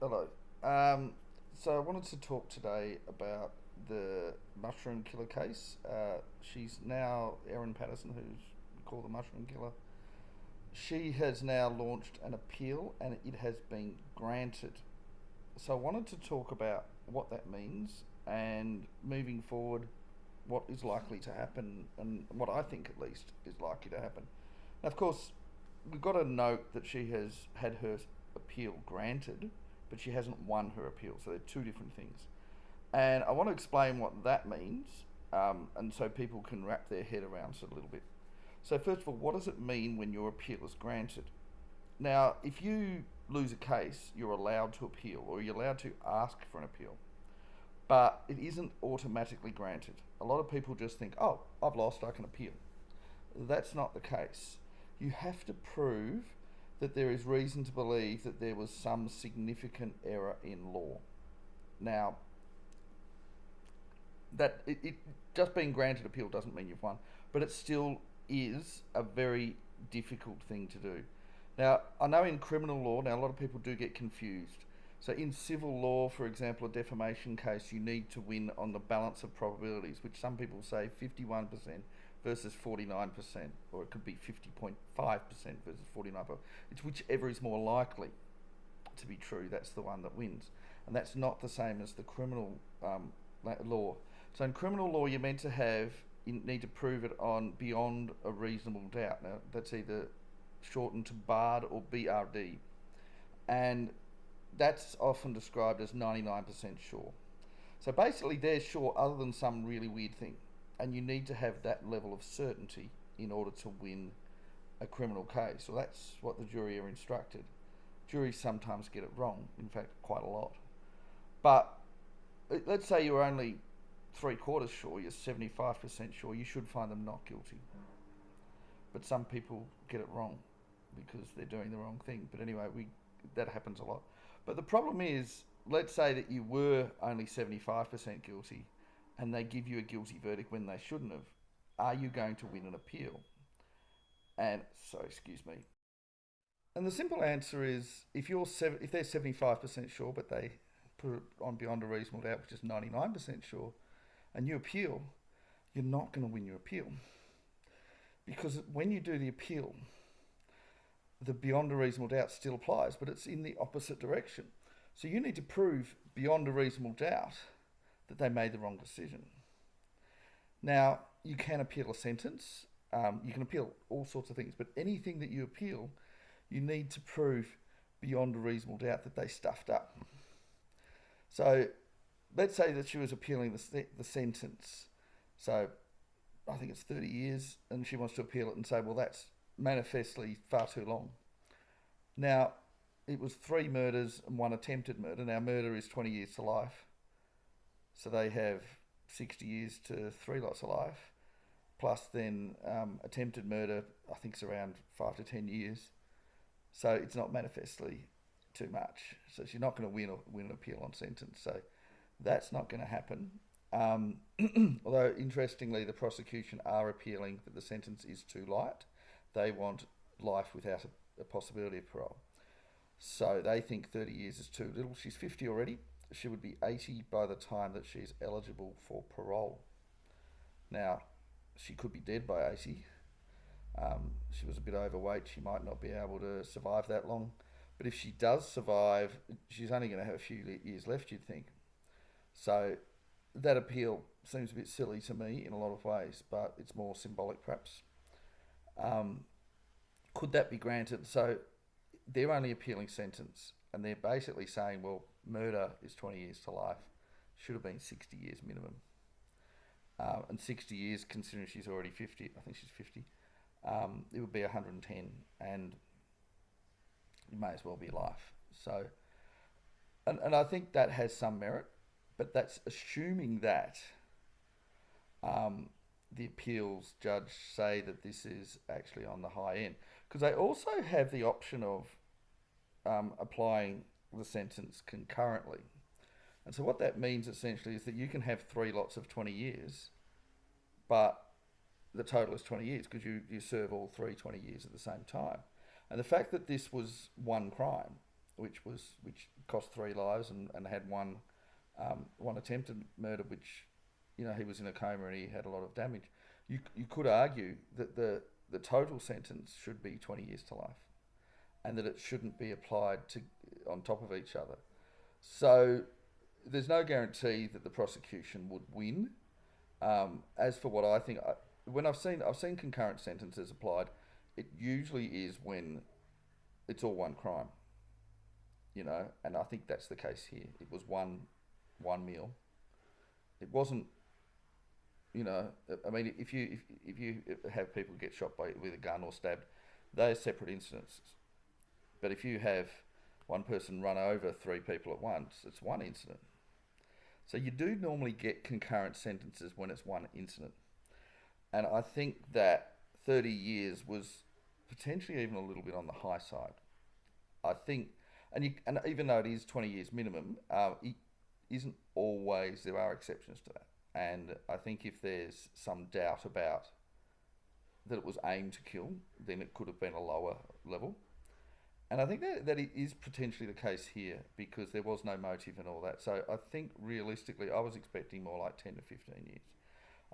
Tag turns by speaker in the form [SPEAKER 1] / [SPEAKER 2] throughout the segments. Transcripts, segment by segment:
[SPEAKER 1] Hello. Um, so I wanted to talk today about the mushroom killer case. She's now Erin Patterson, who's called the mushroom killer. She has now launched an appeal, and it has been granted. So I wanted to talk about what that means and moving forward, what is likely to happen, and what I think at least is likely to happen. Now, of course, we've got to note that she has had her appeal granted, but she hasn't won her appeal. So they're two different things. And I want to explain what that means, and so people can wrap their head around it a little bit. So, first of all, what does it mean when your appeal is granted? Now, if you lose a case, you're allowed to appeal, or you're allowed to ask for an appeal, but it isn't automatically granted. A lot of people just think, oh, I've lost, I can appeal. That's not the case. You have to prove that there is reason to believe that there was some significant error in law. Now, it just being granted appeal doesn't mean you've won, but it still is a very difficult thing to do. Now, I know in criminal law, now a lot of people do get confused. So in civil law, for example, a defamation case, you need to win on the balance of probabilities, which some people say 51% versus 49%, or it could be 50.5% versus 49%. It's whichever is more likely to be true, that's the one that wins. And that's not the same as the criminal law. So in criminal law, you're meant to have, you need to prove it on beyond a reasonable doubt. Now, that's either shortened to BARD or BRD. And that's often described as 99% sure. So basically, they're sure other than some really weird thing. And you need to have that level of certainty in order to win a criminal case. So that's what the jury are instructed. Juries sometimes get it wrong, in fact, quite a lot. But let's say you're only three quarters sure, you're 75% sure, you should find them not guilty. But some people get it wrong because they're doing the wrong thing. But anyway, that happens a lot. But the problem is, let's say that you were only 75% guilty and they give you a guilty verdict when they shouldn't have. Are you going to win an appeal? And so, excuse me. And the simple answer is, if they're 75% sure, but they put it on beyond a reasonable doubt, which is 99% sure, and you appeal, you're not going to win your appeal. Because when you do the appeal, the beyond a reasonable doubt still applies, but it's in the opposite direction. So you need to prove beyond a reasonable doubt that they made the wrong decision. Now, you can appeal a sentence, you can appeal all sorts of things, but anything that you appeal, you need to prove beyond a reasonable doubt that they stuffed up. So let's say that she was appealing the sentence. So I think it's 30 years, and she wants to appeal it and say, well, that's manifestly far too long. Now, it was 3 murders and 1 attempted murder. Now, murder is 20 years to life. So they have 60 years to 3 lots of life. Plus then attempted murder, I think it's around 5 to 10 years. So it's not manifestly too much. So she's not going to win an appeal on sentence. So that's not going to happen. Although, interestingly, the prosecution are appealing that the sentence is too light. They want life without a possibility of parole. So they think 30 years is too little. She's 50 already. She would be 80 by the time that she's eligible for parole. Now, she could be dead by 80. She was a bit overweight. She might not be able to survive that long. But if she does survive, she's only going to have a few years left, you'd think. So that appeal seems a bit silly to me in a lot of ways, but it's more symbolic perhaps. Could that be granted? So they're only appealing sentence, and they're basically saying, well, murder is 20 years to life, should have been 60 years minimum. And 60 years, considering she's already 50, I think she's 50, it would be 110, and it may as well be life. So, and I think that has some merit, but that's assuming that the appeals judge say that this is actually on the high end. Because they also have the option of applying the sentence concurrently. And so what that means essentially is that you can have 3 lots of 20 years, but the total is 20 years because you serve all 20 years at the same time. And the fact that this was one crime, which cost 3 lives and had one attempted murder, which he was in a coma and he had a lot of damage. You could argue that the total sentence should be 20 years to life, and that it shouldn't be applied to on top of each other. So there's no guarantee that the prosecution would win. As for what I think, when I've seen concurrent sentences applied, it usually is when it's all one crime, and I think that's the case here. It was one meal. It wasn't, I mean, if you have people get shot with a gun or stabbed, they're separate incidents. But if you have one person run over 3 people at once, it's one incident. So you do normally get concurrent sentences when it's one incident. And I think that 30 years was potentially even a little bit on the high side. I think, and even though it is 20 years minimum, it isn't always, there are exceptions to that. And I think if there's some doubt about that it was aimed to kill, then it could have been a lower level. And I think that it is potentially the case here because there was no motive and all that. So I think realistically, I was expecting more like 10 to 15 years.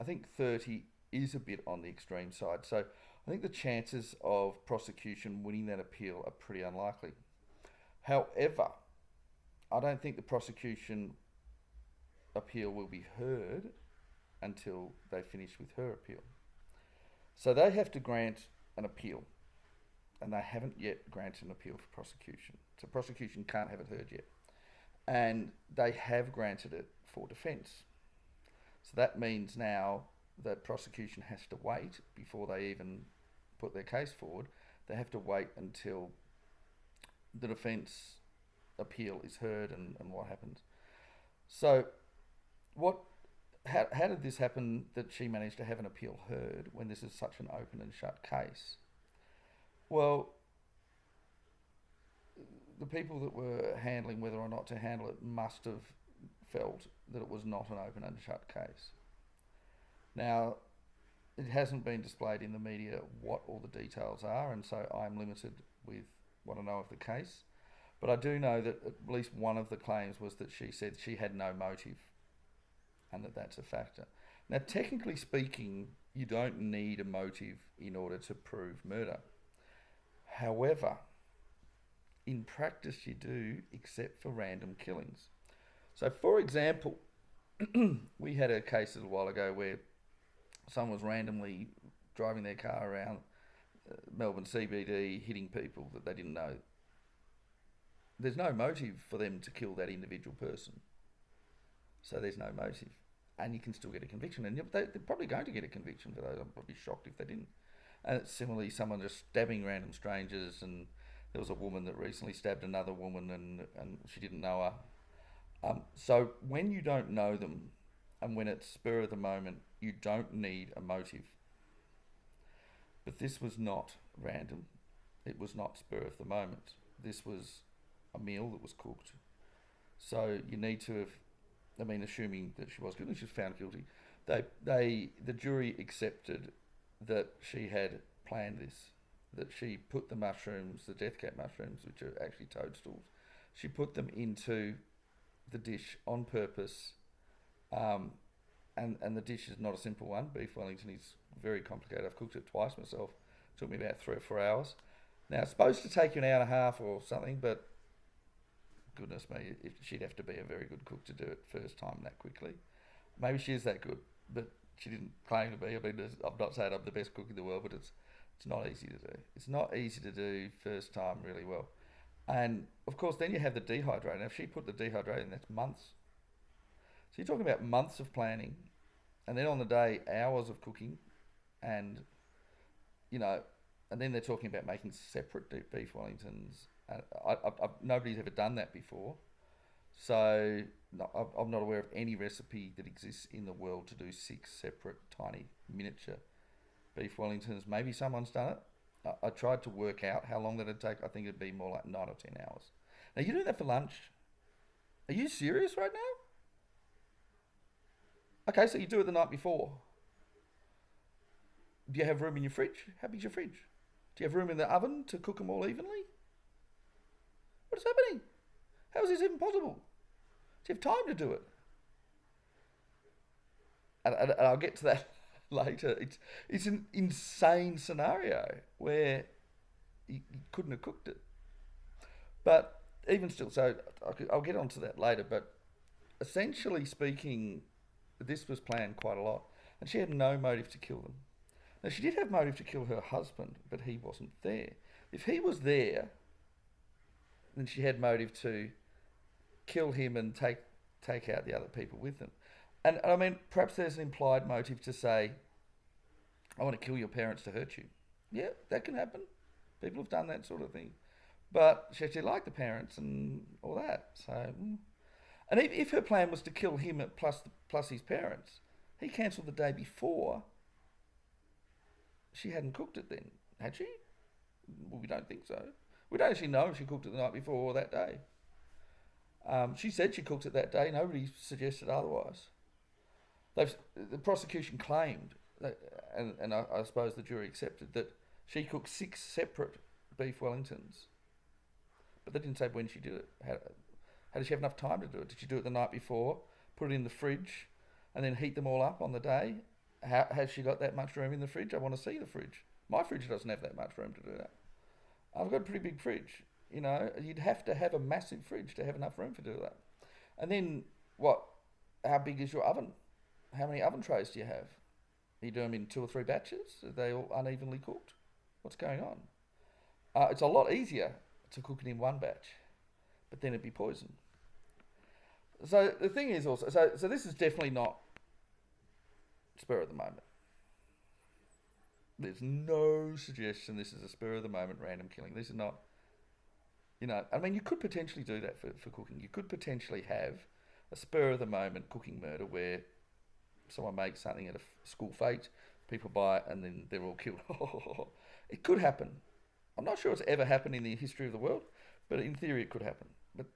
[SPEAKER 1] I think 30 is a bit on the extreme side. So I think the chances of prosecution winning that appeal are pretty unlikely. However, I don't think the prosecution appeal will be heard until they finish with her appeal. So they have to grant an appeal, and they haven't yet granted an appeal for prosecution. So prosecution can't have it heard yet. And they have granted it for defence. So that means now that prosecution has to wait before they even put their case forward. They have to wait until the defence appeal is heard and what happens. So how did this happen that she managed to have an appeal heard when this is such an open and shut case? Well, the people that were handling whether or not to handle it must have felt that it was not an open and shut case. Now, it hasn't been displayed in the media what all the details are, and so I'm limited with what I know of the case. But I do know that at least one of the claims was that she said she had no motive, and that's a factor. Now, technically speaking, you don't need a motive in order to prove murder. However, in practice you do, except for random killings. So, for example, we had a case a little while ago where someone was randomly driving their car around Melbourne CBD, hitting people that they didn't know. There's no motive for them to kill that individual person. So there's no motive. And you can still get a conviction. And they're probably going to get a conviction for those. I'd be shocked if they didn't. And it's similarly someone just stabbing random strangers, and there was a woman that recently stabbed another woman and she didn't know her. So when you don't know them and when it's spur of the moment, you don't need a motive. But this was not random. It was not spur of the moment. This was a meal that was cooked. So you need to have, assuming that she was guilty, she was found guilty, the jury accepted that she had planned this, that she put the mushrooms, the death cap mushrooms, which are actually toadstools, she put them into the dish on purpose, and the dish is not a simple one. Beef Wellington is very complicated. I've cooked it twice myself. It took me about 3 or 4 hours. Now, it's supposed to take you an hour and a half or something, but goodness me, she'd have to be a very good cook to do it first time that quickly. Maybe she is that good, but she didn't claim to be. I'm not saying I'm the best cook in the world, but it's not easy to do. It's not easy to do first time really well. And of course, then you have the dehydrating. Now, if she put the dehydrating, that's months. So you're talking about months of planning, and then on the day, hours of cooking, and and then they're talking about making separate beef Wellingtons. Nobody's ever done that before, so I'm not aware of any recipe that exists in the world to do 6 separate tiny miniature beef Wellingtons. Maybe someone's done it. I tried to work out how long that'd take. I think it'd be more like 9 or 10 hours. Now, you do that for lunch? Are you serious right now? Okay, so you do it the night before. Do you have room in your fridge? How big's your fridge? Do you have room in the oven to cook them all evenly? What's happening? How is this even possible? Do you have time to do it? And I'll get to that later. It's an insane scenario where you couldn't have cooked it. But even still, so I'll get onto that later. But essentially speaking, this was planned quite a lot, and she had no motive to kill them. Now she did have motive to kill her husband, but he wasn't there. If he was there, then she had motive to kill him and take out the other people with them. And I mean, perhaps there's an implied motive to say, I want to kill your parents to hurt you. Yeah, that can happen. People have done that sort of thing. But she actually liked the parents and all that. So, and if her plan was to kill him plus his parents, he cancelled the day before. She hadn't cooked it then, had she? Well, we don't think so. We don't actually know if she cooked it the night before or that day. She said she cooked it that day. Nobody suggested otherwise. The prosecution claimed, and I suppose the jury accepted, that she cooked 6 separate beef Wellingtons. But they didn't say when she did it. How did she have enough time to do it? Did she do it the night before, put it in the fridge, and then heat them all up on the day? Has she got that much room in the fridge? I want to see the fridge. My fridge doesn't have that much room to do that. I've got a pretty big fridge. You know, you'd have to have a massive fridge to have enough room to do that. And then, how big is your oven? How many oven trays do you have? Are you doing them in 2 or 3 batches? Are they all unevenly cooked? What's going on? It's a lot easier to cook it in one batch, but then it'd be poison. So the thing is also, so this is definitely not spur of the moment. There's no suggestion this is a spur of the moment random killing. This is not, I mean, you could potentially do that for cooking. You could potentially have a spur of the moment cooking murder where someone makes something at a school fete, people buy it, and then they're all killed. It could happen. I'm not sure it's ever happened in the history of the world, but in theory it could happen. But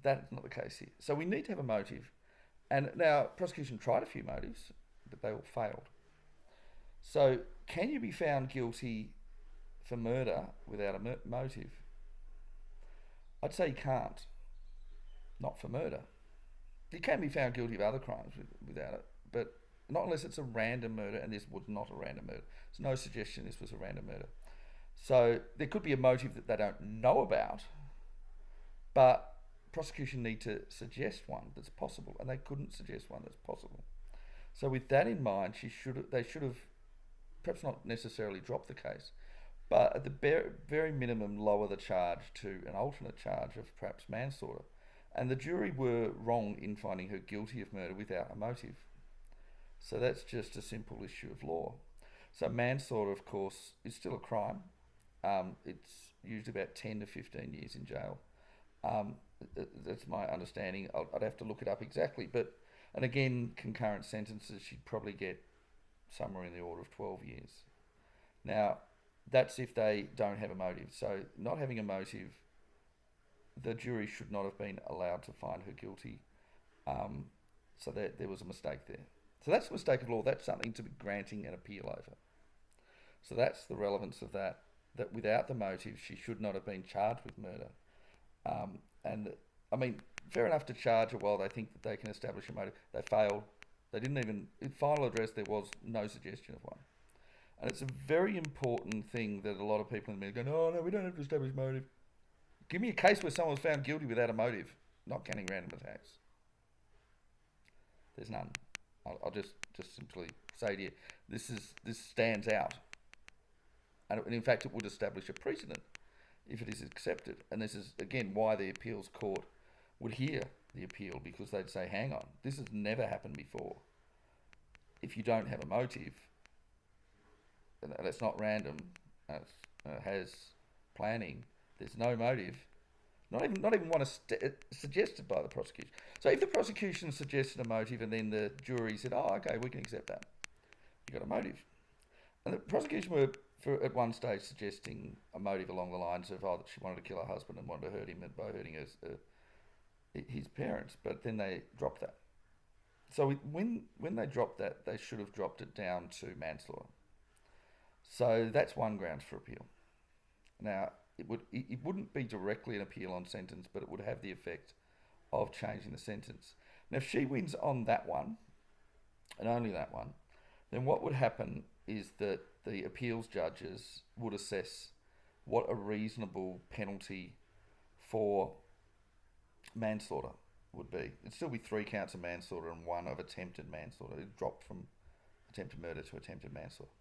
[SPEAKER 1] that's not the case here. So we need to have a motive. And now, prosecution tried a few motives, but they all failed. So, can you be found guilty for murder without a motive? I'd say you can't. Not for murder. You can be found guilty of other crimes without it, but not unless it's a random murder, and this was not a random murder. There's no suggestion this was a random murder. So there could be a motive that they don't know about, but prosecution need to suggest one that's possible, and they couldn't suggest one that's possible. So with that in mind, they should have perhaps not necessarily dropped the case, but at the very minimum lower the charge to an alternate charge of perhaps manslaughter. And the jury were wrong in finding her guilty of murder without a motive. So that's just a simple issue of law. So manslaughter, of course, is still a crime. It's usually about 10 to 15 years in jail. That's my understanding. I'd have to look it up exactly. And again, concurrent sentences, she'd probably get somewhere in the order of 12 years. Now, that's if they don't have a motive. So not having a motive, the jury should not have been allowed to find her guilty. So there was a mistake there. So that's a mistake of law. That's something to be granting an appeal over. So that's the relevance of that without the motive, she should not have been charged with murder. And I mean, fair enough to charge her while they think that they can establish a motive. They failed. They didn't even, in final address, there was no suggestion of one. And it's a very important thing that a lot of people in the media go, oh no, we don't have to establish motive. Give me a case where someone was found guilty without a motive, not counting random attacks. There's none. I'll just simply say to you, this stands out. And in fact, it would establish a precedent if it is accepted. And this is, again, why the appeals court would hear the appeal, because they'd say, hang on, this has never happened before. If you don't have a motive, and it's not random, it has planning, there's no motive, not even one suggested by the prosecution. So if the prosecution suggested a motive and then the jury said, oh, okay, we can accept that, you got a motive. And the prosecution were, at one stage, suggesting a motive along the lines of, that she wanted to kill her husband and wanted to hurt him by hurting his parents, but then they dropped that. So when they dropped that, they should have dropped it down to manslaughter. So that's one grounds for appeal. Now, it wouldn't be directly an appeal on sentence, but it would have the effect of changing the sentence. Now, if she wins on that one, and only that one, then what would happen is that the appeals judges would assess what a reasonable penalty for manslaughter would be. It'd still be 3 counts of manslaughter and 1 of attempted manslaughter. It dropped from attempted murder to attempted manslaughter.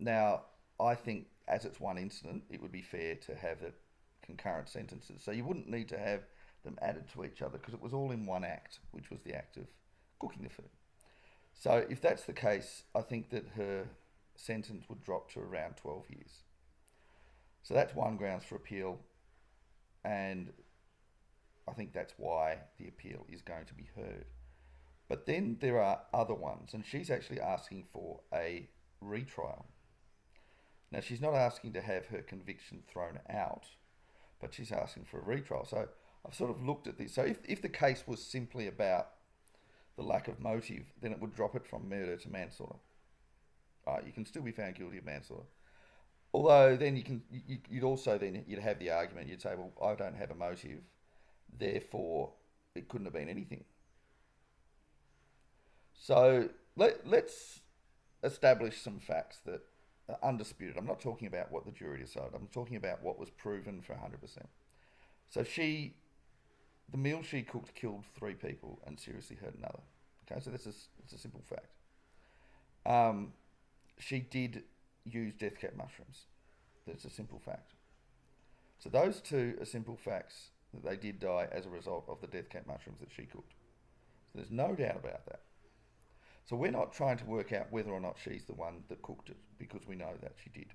[SPEAKER 1] Now, I think as it's one incident, it would be fair to have it concurrent sentences. So you wouldn't need to have them added to each other because it was all in one act, which was the act of cooking the food. So if that's the case, I think that her sentence would drop to around 12 years. So that's one grounds for appeal, and I think that's why the appeal is going to be heard. But then there are other ones, and she's actually asking for a retrial. Now, she's not asking to have her conviction thrown out, but she's asking for a retrial. So I've sort of looked at this. So if the case was simply about the lack of motive, then it would drop it from murder to manslaughter. You can still be found guilty of manslaughter. Although then you'd also have the argument, you'd say, well, I don't have a motive, therefore it couldn't have been anything. So let's establish some facts that are undisputed. I'm not talking about what the jury decided. I'm talking about what was proven for 100%. So the meal she cooked killed 3 people and seriously hurt another. Okay, so it's a simple fact. She did use death cap mushrooms. That's a simple fact. So those 2 are simple facts that they did die as a result of the death cap mushrooms that she cooked. So there's no doubt about that. So we're not trying to work out whether or not she's the one that cooked it, because we know that she did.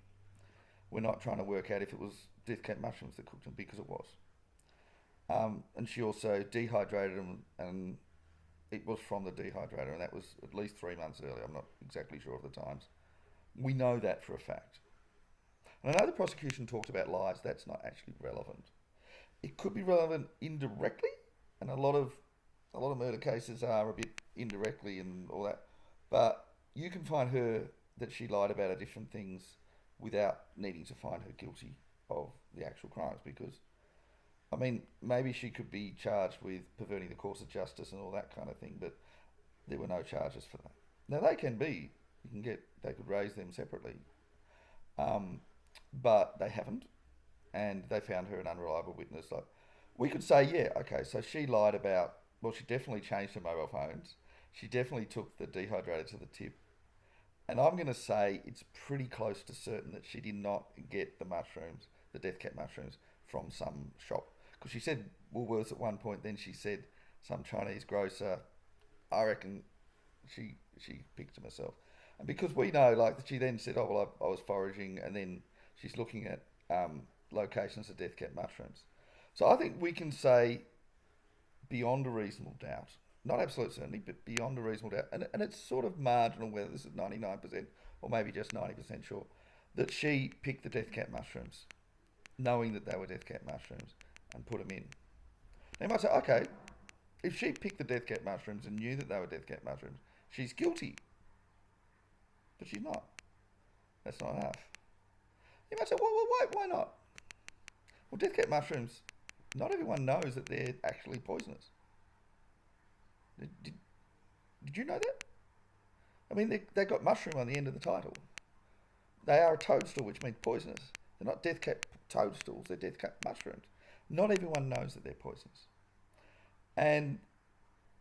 [SPEAKER 1] We're not trying to work out if it was death cap mushrooms that cooked them, because it was. And she also dehydrated them, and it was from the dehydrator, and that was at least 3 months earlier. I'm not exactly sure of the times. We know that for a fact. And I know the prosecution talks about lies. That's not actually relevant. It could be relevant indirectly, and a lot of murder cases are a bit indirectly and all that. But you can find her that she lied about different things without needing to find her guilty of the actual crimes, because, I mean, maybe she could be charged with perverting the course of justice and all that kind of thing, but there were no charges for that. Now, they could raise them separately, but they haven't, and they found her an unreliable witness. Like, we could say, yeah, okay, so she lied about, well, she definitely changed her mobile phones. She definitely took the dehydrator to the tip. And I'm going to say it's pretty close to certain that she did not get the mushrooms, the death cap mushrooms, from some shop. Because she said Woolworths at one point, then she said some Chinese grocer. I reckon she picked them herself. And because we know, like, that she then said, oh, well, I was foraging, and then she's looking at locations of death cap mushrooms. So I think we can say beyond a reasonable doubt, not absolute certainty, but beyond a reasonable doubt, and it's sort of marginal whether this is 99% or maybe just 90% sure, that she picked the death cap mushrooms, knowing that they were death cap mushrooms, and put them in. Now you might say, okay, if she picked the death cap mushrooms and knew that they were death cap mushrooms, she's guilty. But she's not. That's not enough. You might say, well, why not? Well, death cap mushrooms, not everyone knows that they're actually poisonous. Did you know that? I mean, they got mushroom on the end of the title. They are a toadstool, which means poisonous. They're not death cap toadstools, they're death cap mushrooms. Not everyone knows that they're poisonous. And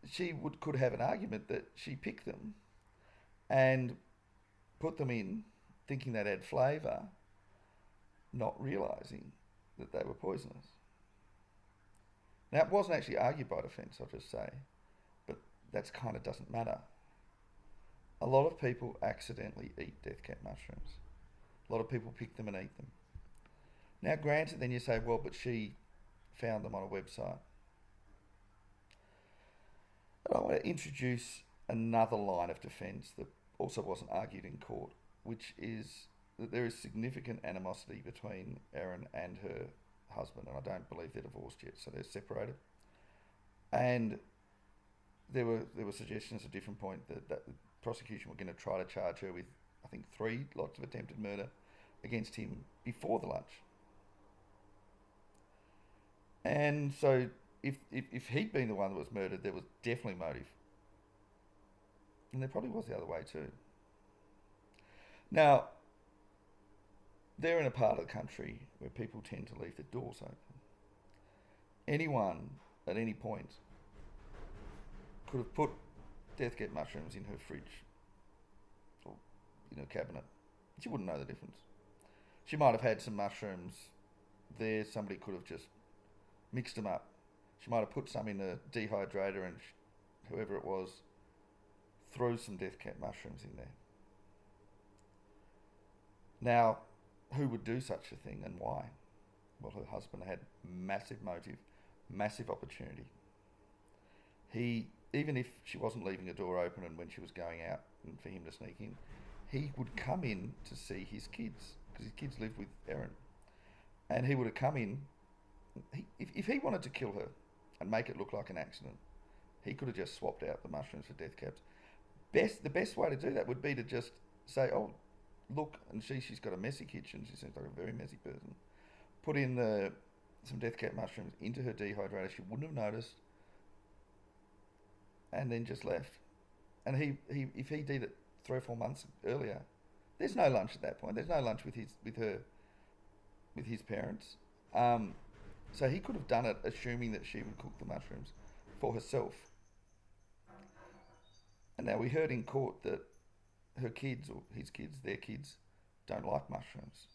[SPEAKER 1] she could have an argument that she picked them and put them in thinking they'd add flavour, not realising that they were poisonous. Now, it wasn't actually argued by defence, I'll just say, but that kind of doesn't matter. A lot of people accidentally eat death cap mushrooms. A lot of people pick them and eat them. Now, granted, then you say, well, but she found them on a website. But I want to introduce another line of defence that also wasn't argued in court, which is that there is significant animosity between Erin and her husband, and I don't believe they're divorced yet, so they're separated. And there were suggestions at a different point that the prosecution were going to try to charge her with, I think, 3 lots of attempted murder against him before the lunch. And so if he'd been the one that was murdered, there was definitely motive. And there probably was the other way too. Now, they're in a part of the country where people tend to leave their doors open. Anyone at any point could have put death cap mushrooms in her fridge or in her cabinet. She wouldn't know the difference. She might have had some mushrooms there. Somebody could have just mixed them up. She might have put some in a dehydrator and whoever it was threw some death cap mushrooms in there. Now, who would do such a thing and why? Well, her husband had massive motive, massive opportunity. He, even if she wasn't leaving a door open and when she was going out and for him to sneak in, he would come in to see his kids because his kids lived with Erin. And he would have come in, if he wanted to kill her and make it look like an accident, he could have just swapped out the mushrooms for death caps. The best way to do that would be to just say, oh, look, and she's got a messy kitchen. She seems like a very messy person. Put in some death cap mushrooms into her dehydrator. She wouldn't have noticed, and then just left. And if he did it 3 or 4 months earlier, there's no lunch at that point. There's no lunch with his parents. So he could have done it assuming that she would cook the mushrooms for herself. And now we heard in court that her kids, or his kids, their kids, don't like mushrooms.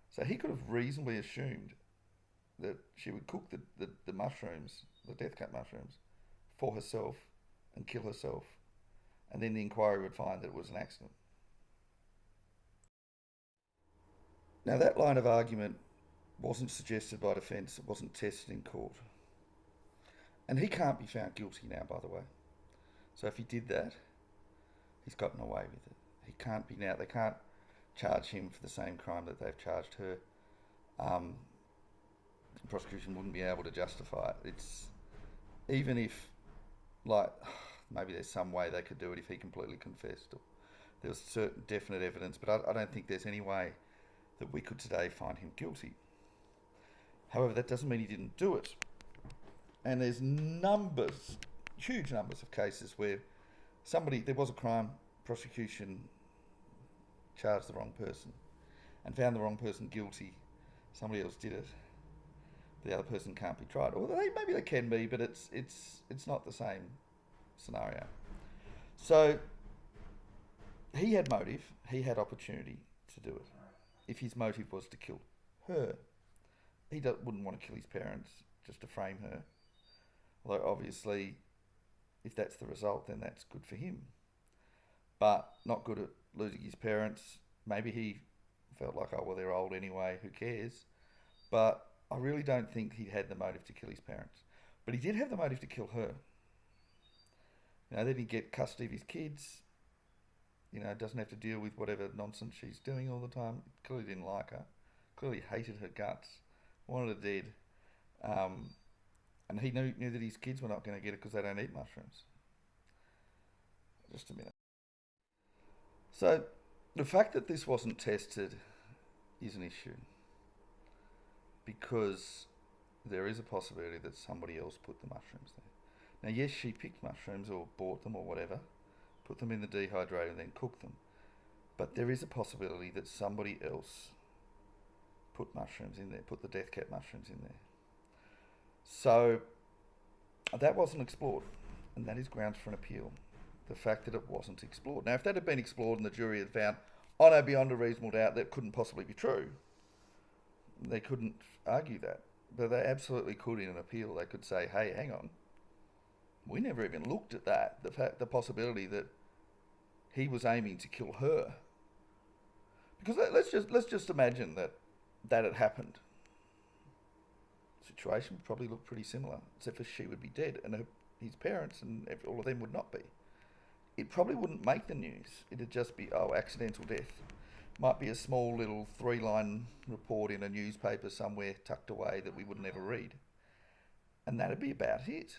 [SPEAKER 1] So he could have reasonably assumed that she would cook the mushrooms, the death cap mushrooms, for herself and kill herself. And then the inquiry would find that it was an accident. Now that line of argument wasn't suggested by defence, it wasn't tested in court. And he can't be found guilty now, by the way. So if he did that, he's gotten away with it. He can't be now. They can't charge him for the same crime that they've charged her. The prosecution wouldn't be able to justify it. It's even if, like, maybe there's some way they could do it if he completely confessed. Or there was certain definite evidence, but I don't think there's any way that we could today find him guilty. However, that doesn't mean he didn't do it. And there's numbers, huge numbers of cases where there was a crime, prosecution charged the wrong person and found the wrong person guilty. Somebody else did it. The other person can't be tried. Or maybe they can be, but it's not the same scenario. So he had motive, he had opportunity to do it. If his motive was to kill her, he wouldn't want to kill his parents just to frame her. Although obviously, if that's the result, then that's good for him. But not good at losing his parents. Maybe he felt like, oh, well, they're old anyway, who cares? But I really don't think he had the motive to kill his parents. But he did have the motive to kill her. Then he'd get custody of his kids. Doesn't have to deal with whatever nonsense she's doing all the time. Clearly didn't like her. Clearly hated her guts. Wanted her dead. And he knew that his kids were not going to get it because they don't eat mushrooms. Just a minute. So the fact that this wasn't tested is an issue because there is a possibility that somebody else put the mushrooms there. Now, yes, she picked mushrooms or bought them or whatever, put them in the dehydrator and then cooked them. But there is a possibility that somebody else put mushrooms in there, put the death cap mushrooms in there. So that wasn't explored, and that is grounds for an appeal. The fact that it wasn't explored. Now, if that had been explored and the jury had found, oh no, beyond a reasonable doubt, that couldn't possibly be true, they couldn't argue that. But they absolutely could in an appeal. They could say, hey, hang on, we never even looked at that. The possibility that he was aiming to kill her. Because let's just imagine that had happened. The situation would probably look pretty similar, except for she would be dead and his parents and all of them would not be. It probably wouldn't make the news. It'd just be, accidental death. Might be a small little 3-line report in a newspaper somewhere tucked away that we would never read. And that'd be about it.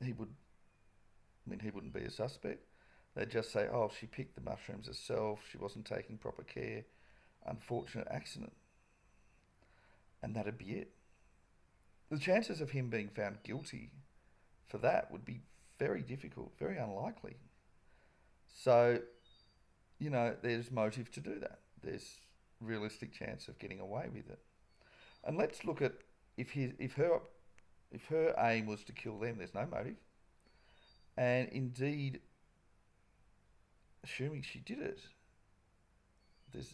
[SPEAKER 1] He wouldn't be a suspect. They'd just say, oh, she picked the mushrooms herself, she wasn't taking proper care, unfortunate accident. And that'd be it. the chances of him being found guilty for that would be very difficult, very unlikely. So, there's motive to do that. There's realistic chance of getting away with it. And let's look at if her aim was to kill them, there's no motive. And indeed, assuming she did it, there's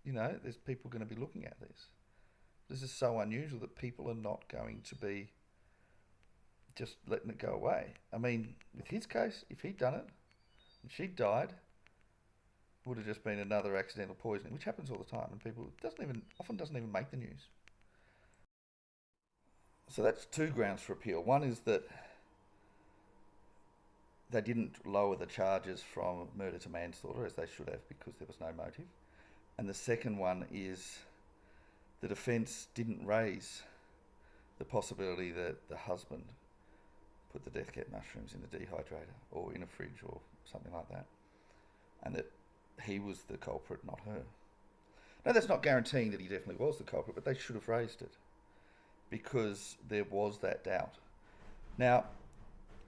[SPEAKER 1] there's people going to be looking at this. This is so unusual that people are not going to be just letting it go away. I mean, with his case, if he'd done it and she'd died, it would have just been another accidental poisoning, which happens all the time, and people doesn't even make the news. So that's two grounds for appeal. One is that they didn't lower the charges from murder to manslaughter as they should have because there was no motive. And the second one is the defence didn't raise the possibility that the husband put the death cap mushrooms in the dehydrator or in a fridge or something like that, and that he was the culprit, not her. Now, that's not guaranteeing that he definitely was the culprit, but they should have raised it because there was that doubt. Now,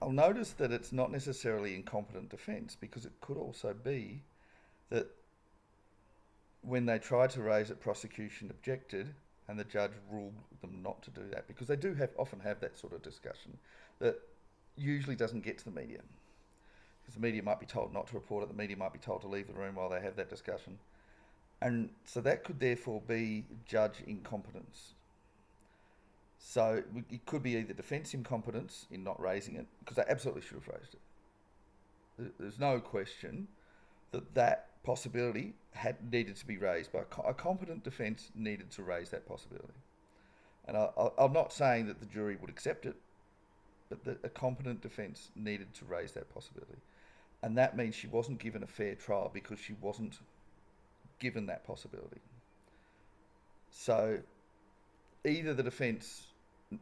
[SPEAKER 1] I'll notice that it's not necessarily incompetent defence, because it could also be that when they tried to raise it, prosecution objected and the judge ruled them not to do that, because they do often have that sort of discussion that usually doesn't get to the media, because the media might be told not to report it, the media might be told to leave the room while they have that discussion. And so that could therefore be judge incompetence. So it could be either defence incompetence in not raising it, because they absolutely should have raised it. There's no question that possibility needed to be raised, but a competent defence needed to raise that possibility. And I'm not saying that the jury would accept it, but that a competent defence needed to raise that possibility. And that means she wasn't given a fair trial because she wasn't given that possibility. So either the defence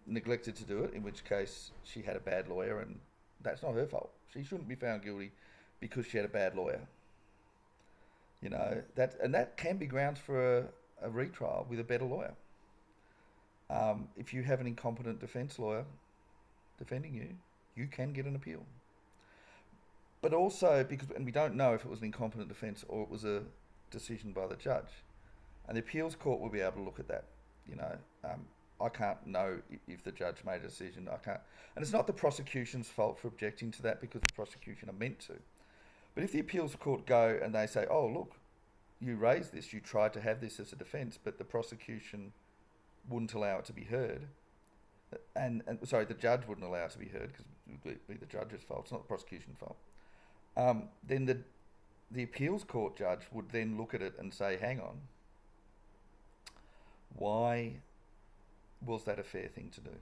[SPEAKER 1] neglected to do it, in which case she had a bad lawyer, and that's not her fault. She shouldn't be found guilty because she had a bad lawyer. That can be grounds for a retrial with a better lawyer. If you have an incompetent defence lawyer defending you, you can get an appeal. But also, and we don't know if it was an incompetent defence or it was a decision by the judge, and the appeals court will be able to look at that. I can't know if the judge made a decision. I can't, and it's not the prosecution's fault for objecting to that, because the prosecution are meant to. But if the appeals court go and they say, "Oh, look, you raised this, you tried to have this as a defence, but the prosecution wouldn't allow it to be heard," and the judge wouldn't allow it to be heard because it would be the judge's fault, it's not the prosecution's fault. Then the appeals court judge would then look at it and say, "Hang on, why was that a fair thing to do?"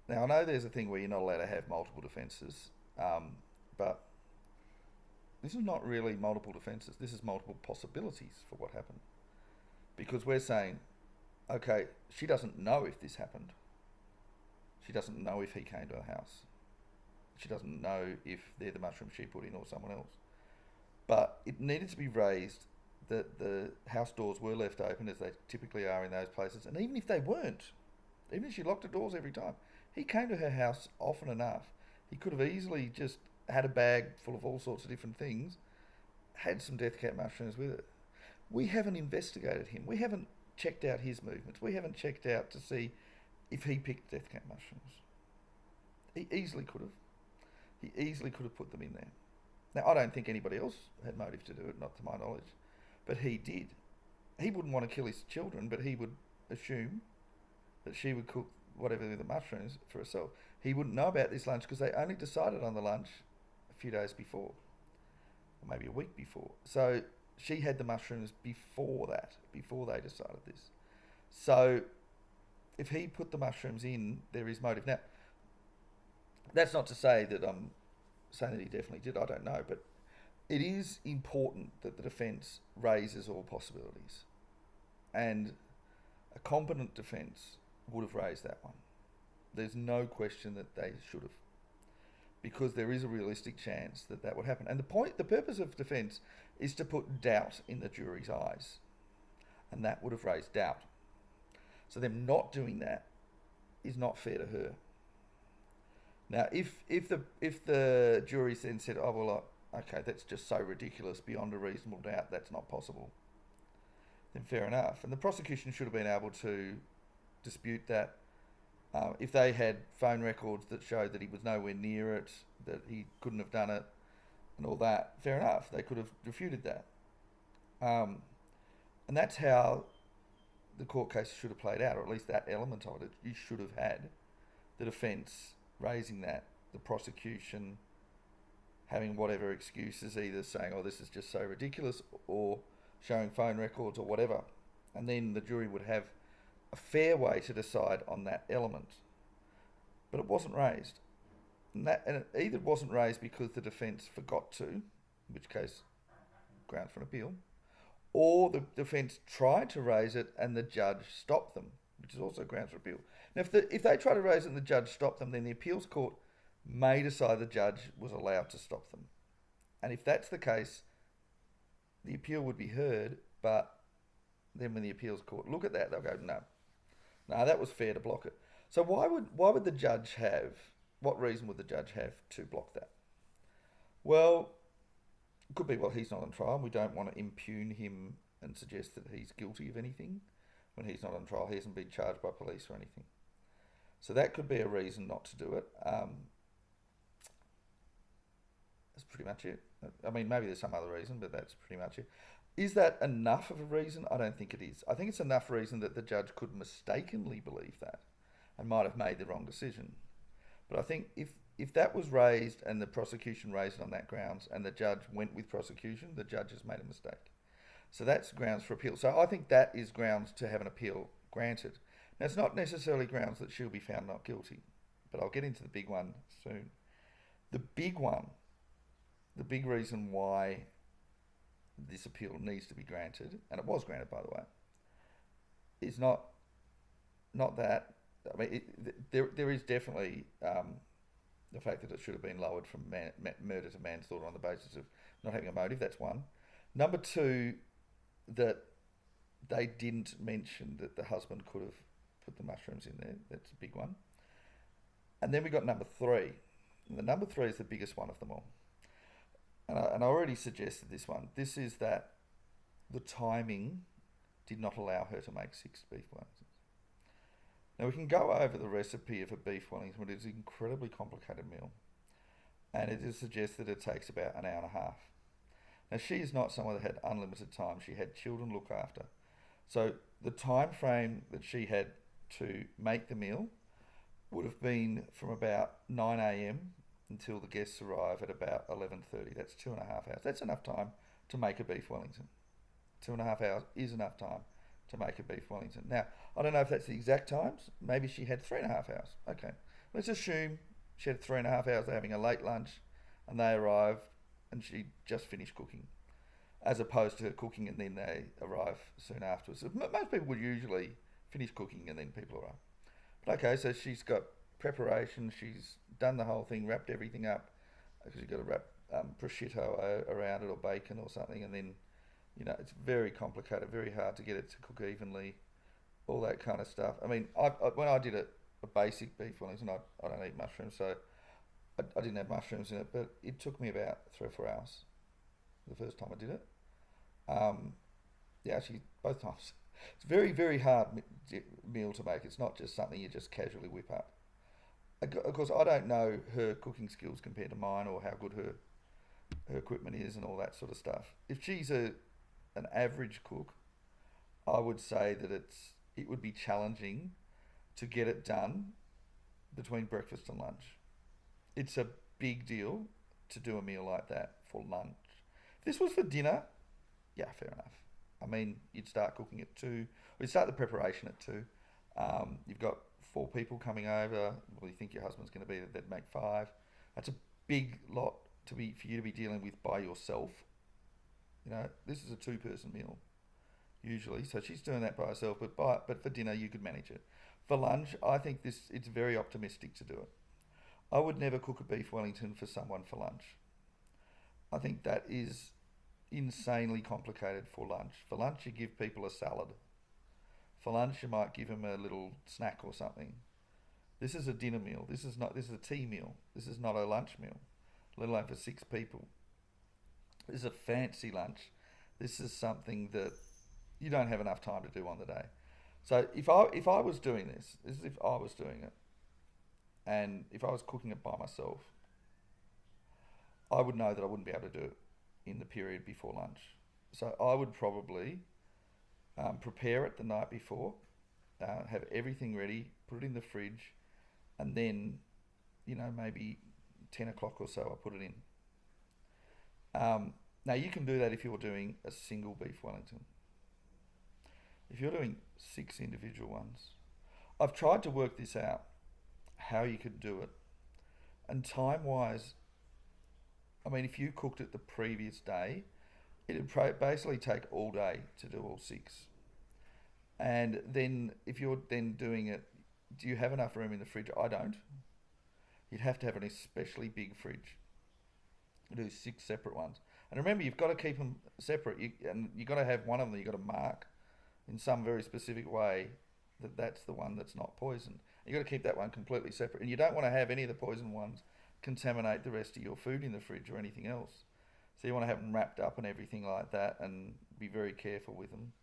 [SPEAKER 1] Now, I know there's a thing where you're not allowed to have multiple defences, but this is not really multiple defences. This is multiple possibilities for what happened. Because we're saying, okay, she doesn't know if this happened. She doesn't know if he came to her house. She doesn't know if they're the mushrooms she put in or someone else. But it needed to be raised that the house doors were left open, as they typically are in those places. And even if they weren't, even if she locked the doors every time, he came to her house often enough. He could have easily just had a bag full of all sorts of different things, had some death cap mushrooms with it. We haven't investigated him. We haven't checked out his movements. We haven't checked out to see if he picked death cap mushrooms. He easily could have. He easily could have put them in there. Now, I don't think anybody else had motive to do it, not to my knowledge, but he did. He wouldn't want to kill his children, but he would assume that she would cook whatever with the mushrooms for herself. He wouldn't know about this lunch because they only decided on the lunch a few days before, or maybe a week before. So she had the mushrooms before that, before they decided this. So if he put the mushrooms in, there is motive. Now, that's not to say that I'm saying that he definitely did. I don't know, but it is important that the defence raises all possibilities, and a competent defence would have raised that one. There's no question that they should have, because there is a realistic chance that that would happen. And the purpose of defence is to put doubt in the jury's eyes, and that would have raised doubt. So them not doing that is not fair to her. Now, if the jury then said, "Oh well, okay, that's just so ridiculous beyond a reasonable doubt, that's not possible," then fair enough. And the prosecution should have been able to dispute that. If they had phone records that showed that he was nowhere near it, that he couldn't have done it, and all that, fair enough. They could have refuted that. Um, and that's how the court case should have played out, or at least that element of it. You should have had the defence raising that, the prosecution having whatever excuses, either saying, "Oh, this is just so ridiculous," or showing phone records or whatever, and then the jury would have a fair way to decide on that element. But it wasn't raised, and it either wasn't raised because the defence forgot to, in which case grounds for an appeal, or the defence tried to raise it and the judge stopped them, which is also grounds for appeal. Now, if they try to raise it and the judge stopped them, then the appeals court may decide the judge was allowed to stop them. And if that's the case, the appeal would be heard, but then when the appeals court look at that, they'll go, no, that was fair to block it. So why would the judge have, what reason would the judge have to block that? Well, it could be, well, he's not on trial, and we don't want to impugn him and suggest that he's guilty of anything when he's not on trial. He hasn't been charged by police or anything. So that could be a reason not to do it. That's pretty much it. I mean, maybe there's some other reason, but that's pretty much it. Is that enough of a reason? I don't think it is. I think it's enough reason that the judge could mistakenly believe that and might have made the wrong decision. But I think if that was raised and the prosecution raised it on that grounds and the judge went with prosecution, the judge has made a mistake. So that's grounds for appeal. So I think that is grounds to have an appeal granted. Now, it's not necessarily grounds that she'll be found not guilty, but I'll get into the big one soon. The big one, the big reason why this appeal needs to be granted, and it was granted, by the way, is not that. I mean, there is definitely the fact that it should have been lowered from murder to manslaughter on the basis of not having a motive. That's one. Number two, that they didn't mention that the husband could have put the mushrooms in there. That's a big one. And then we got number three. And the number three is the biggest one of them all. And I already suggested this one. This is that the timing did not allow her to make 6 beef Wellingtons. Now we can go over the recipe of a beef Wellington, but it's an incredibly complicated meal. And it is suggested it takes about an hour and a half. Now she is not someone that had unlimited time. She had children to look after. So the time frame that she had to make the meal would have been from about 9 a.m. until the guests arrive at about 11:30. That's 2.5 hours. That's enough time to make a beef Wellington. 2.5 hours is enough time to make a beef Wellington. Now, I don't know if that's the exact times. Maybe she had 3.5 hours. Okay. Let's assume she had 3.5 hours. They're having a late lunch and they arrive and she just finished cooking, as opposed to cooking and then they arrive soon afterwards. So most people would usually finish cooking and then people arrive. But okay, so she's got preparation, she's done the whole thing, wrapped everything up, because you've got to wrap prosciutto around it or bacon or something, and then, it's very complicated, very hard to get it to cook evenly, all that kind of stuff. I mean, when I did a basic beef Wellington, I don't eat mushrooms, so I didn't have mushrooms in it, but it took me about 3 or 4 hours the first time I did it. Actually, both times. It's a very, very hard meal to make. It's not just something you just casually whip up. Of course, I don't know her cooking skills compared to mine, or how good her equipment is and all that sort of stuff. If she's an average cook, I would say that it would be challenging to get it done between breakfast and lunch. It's a big deal to do a meal like that for lunch. If this was for dinner, yeah, fair enough. I mean, you'd start cooking at 2. Or you'd start the preparation at 2. You've got 4 people coming over. Well, you think your husband's going to be there, they'd make 5. That's a big lot for you to be dealing with by yourself. This is a 2-person meal usually, so she's doing that by herself. But for dinner, you could manage it. For lunch, I think it's very optimistic to do it. I would never cook a beef Wellington for someone for lunch. I think that is insanely complicated for lunch. For lunch, you give people a salad. For lunch, you might give them a little snack or something. This is a dinner meal. This is not. This is a tea meal. This is not a lunch meal, let alone for 6 people. This is a fancy lunch. This is something that you don't have enough time to do on the day. So if I was doing this is if I was doing it, and if I was cooking it by myself, I would know that I wouldn't be able to do it in the period before lunch. So I would probably prepare it the night before, have everything ready, put it in the fridge, and then, maybe 10 o'clock or so, I put it in. Now you can do that if you're doing a single beef Wellington. If you're doing 6 individual ones, I've tried to work this out, how you could do it. And time wise, I mean, if you cooked it the previous day, it'd basically take all day to do all 6. And then if you're then doing it, do you have enough room in the fridge? I don't. You'd have to have an especially big fridge. Do 6 separate ones. And remember, you've got to keep them separate. And you've got to have one of them, you've got to mark in some very specific way that that's the one that's not poisoned. You've got to keep that one completely separate. And you don't want to have any of the poisoned ones contaminate the rest of your food in the fridge or anything else. So you want to have them wrapped up and everything like that, and be very careful with them.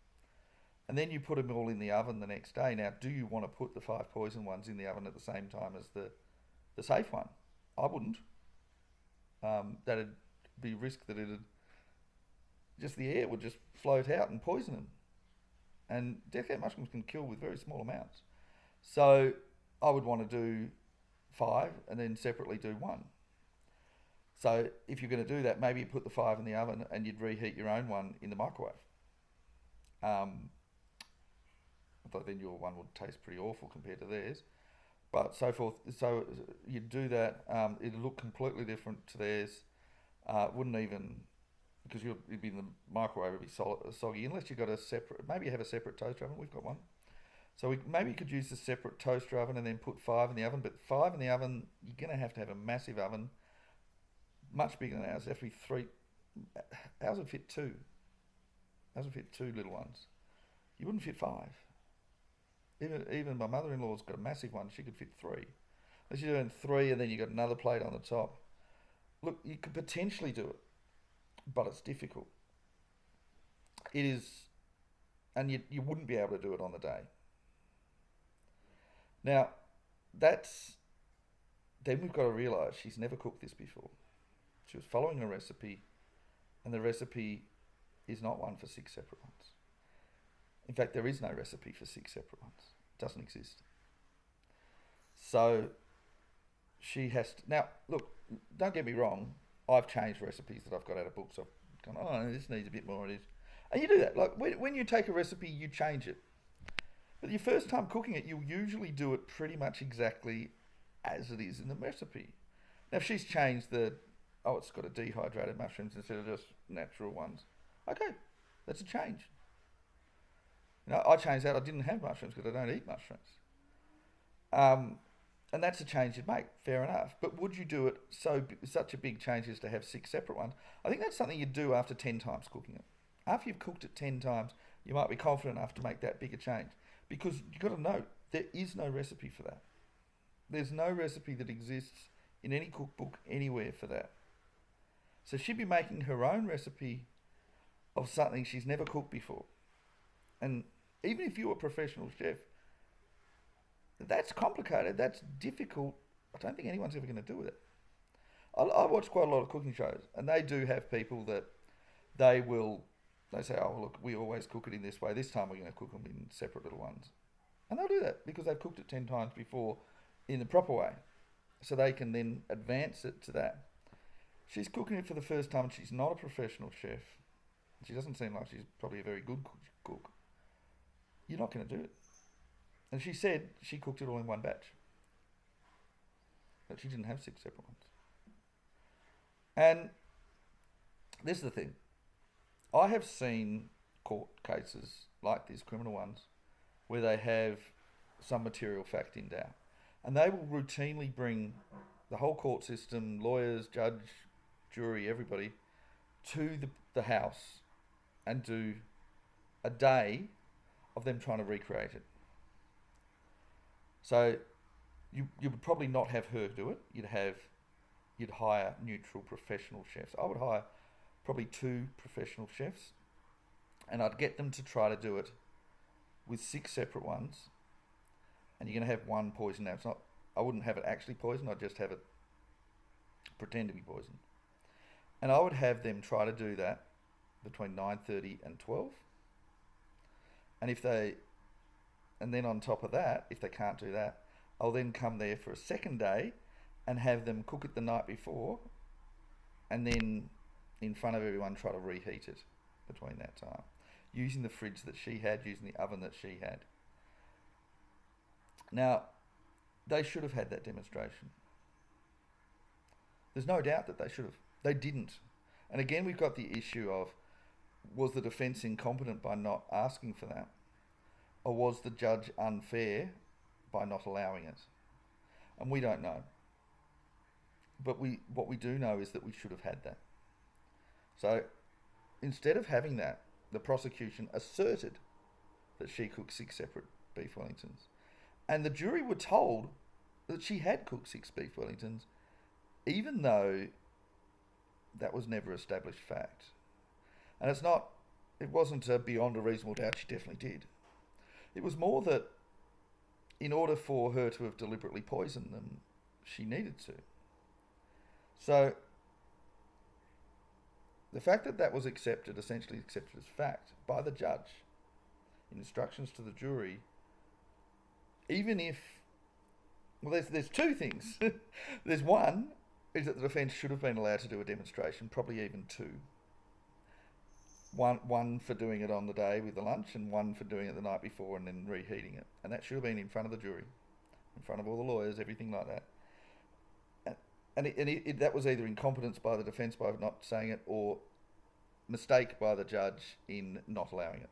[SPEAKER 1] And then you put them all in the oven the next day. Now, do you want to put the 5 poison ones in the oven at the same time as the safe one? I wouldn't. That'd be risk that the air would just float out and poison them. And death mushrooms can kill with very small amounts. So I would want to do 5 and then separately do 1. So if you're going to do that, maybe you put the 5 in the oven and you'd reheat your own one in the microwave. Although then your one would taste pretty awful compared to theirs. But so forth. So you'd do that. It'd look completely different to theirs. Wouldn't even, because you'd be in the microwave, it'd be soggy, unless you've got a separate, maybe you have a separate toaster oven. We've got one. So maybe you could use the separate toaster oven and then put 5 in the oven. But 5 in the oven, you're going to have a massive oven, much bigger than ours. It has to be 3. Ours would fit 2. Ours would fit 2 little ones. You wouldn't fit 5. Even my mother-in-law's got a massive one. She could fit 3. Unless you're doing 3 and then you've got another plate on the top. Look, you could potentially do it, but it's difficult. It is, and you wouldn't be able to do it on the day. Now, then we've got to realise she's never cooked this before. She was following a recipe, and the recipe is not one for 6 separate ones. In fact, there is no recipe for 6 separate ones. It doesn't exist. So she has to... Now, look, don't get me wrong. I've changed recipes that I've got out of books. I've gone, oh, this needs a bit more of this. And you do that. Like, when you take a recipe, you change it. But your first time cooking it, you'll usually do it pretty much exactly as it is in the recipe. Now, if she's changed it's got a dehydrated mushrooms instead of just natural ones. Okay, that's a change. I changed that. I didn't have mushrooms because I don't eat mushrooms. And that's a change you'd make. Fair enough. But would you do it such a big change as to have 6 separate ones? I think that's something you'd do after 10 times cooking it. After you've cooked it 10 times, you might be confident enough to make that bigger change. Because you've got to note, there is no recipe for that. There's no recipe that exists in any cookbook anywhere for that. So she'd be making her own recipe of something she's never cooked before. And even if you're a professional chef, that's complicated, that's difficult. I don't think anyone's ever going to do it. I watch quite a lot of cooking shows, and they do have people that they say, oh, look, we always cook it in this way. This time we're going to cook them in separate little ones. And they'll do that because they've cooked it 10 times before in the proper way. So they can then advance it to that. She's cooking it for the first time, and she's not a professional chef. She doesn't seem like she's probably a very good cook. You're not going to do it. And she said she cooked it all in one batch. But she didn't have 6 separate ones. And this is the thing. I have seen court cases like these, criminal ones, where they have some material fact in doubt. And they will routinely bring the whole court system, lawyers, judge, jury, everybody, to the house and do a day of them trying to recreate it. So you would probably not have her do it. You'd hire neutral professional chefs. I would hire probably 2 professional chefs, and I'd get them to try to do it with 6 separate ones, and you're going to have one poison. Now, it's not. I wouldn't have it actually poisoned. I'd just have it pretend to be poisoned, and I would have them try to do that between 9:30 and 12. And then on top of that, if they can't do that, I'll then come there for a second day and have them cook it the night before, and then in front of everyone try to reheat it between that time, using the fridge that she had, using the oven that she had. Now, they should have had that demonstration. There's no doubt that they should have. They didn't. And again, we've got the issue of, was the defence incompetent by not asking for that? Or was the judge unfair by not allowing it? And we don't know. But what we do know is that we should have had that. So instead of having that, the prosecution asserted that she cooked 6 separate beef Wellingtons. And the jury were told that she had cooked 6 beef Wellingtons, even though that was never established fact. And it wasn't beyond a reasonable doubt she definitely did. It was more that in order for her to have deliberately poisoned them, she needed to. So the fact that that was essentially accepted as fact by the judge in instructions to the jury, even if, well, there's 2 things. There's one, is that the defence should have been allowed to do a demonstration, probably even 2. One for doing it on the day with the lunch, and one for doing it the night before and then reheating it. And that should have been in front of the jury, in front of all the lawyers, everything like that. And that was either incompetence by the defence by not saying it, or mistake by the judge in not allowing it.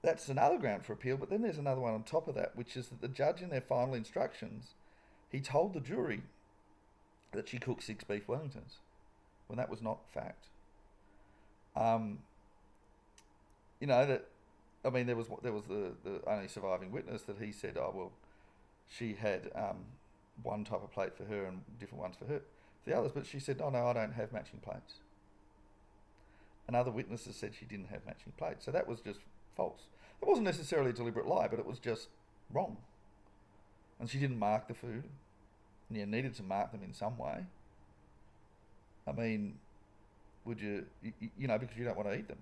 [SPEAKER 1] That's another ground for appeal, but then there's another one on top of that, which is that the judge in their final instructions, he told the jury that she cooked 6 beef Wellingtons, when that was not fact. There was the only surviving witness that he said, oh, well, she had one type of plate for her and different ones for the others, but she said, oh, no, I don't have matching plates. And other witnesses said she didn't have matching plates. So that was just false. It wasn't necessarily a deliberate lie, but it was just wrong. And she didn't mark the food, and you needed to mark them in some way. I mean, would you because you don't want to eat them.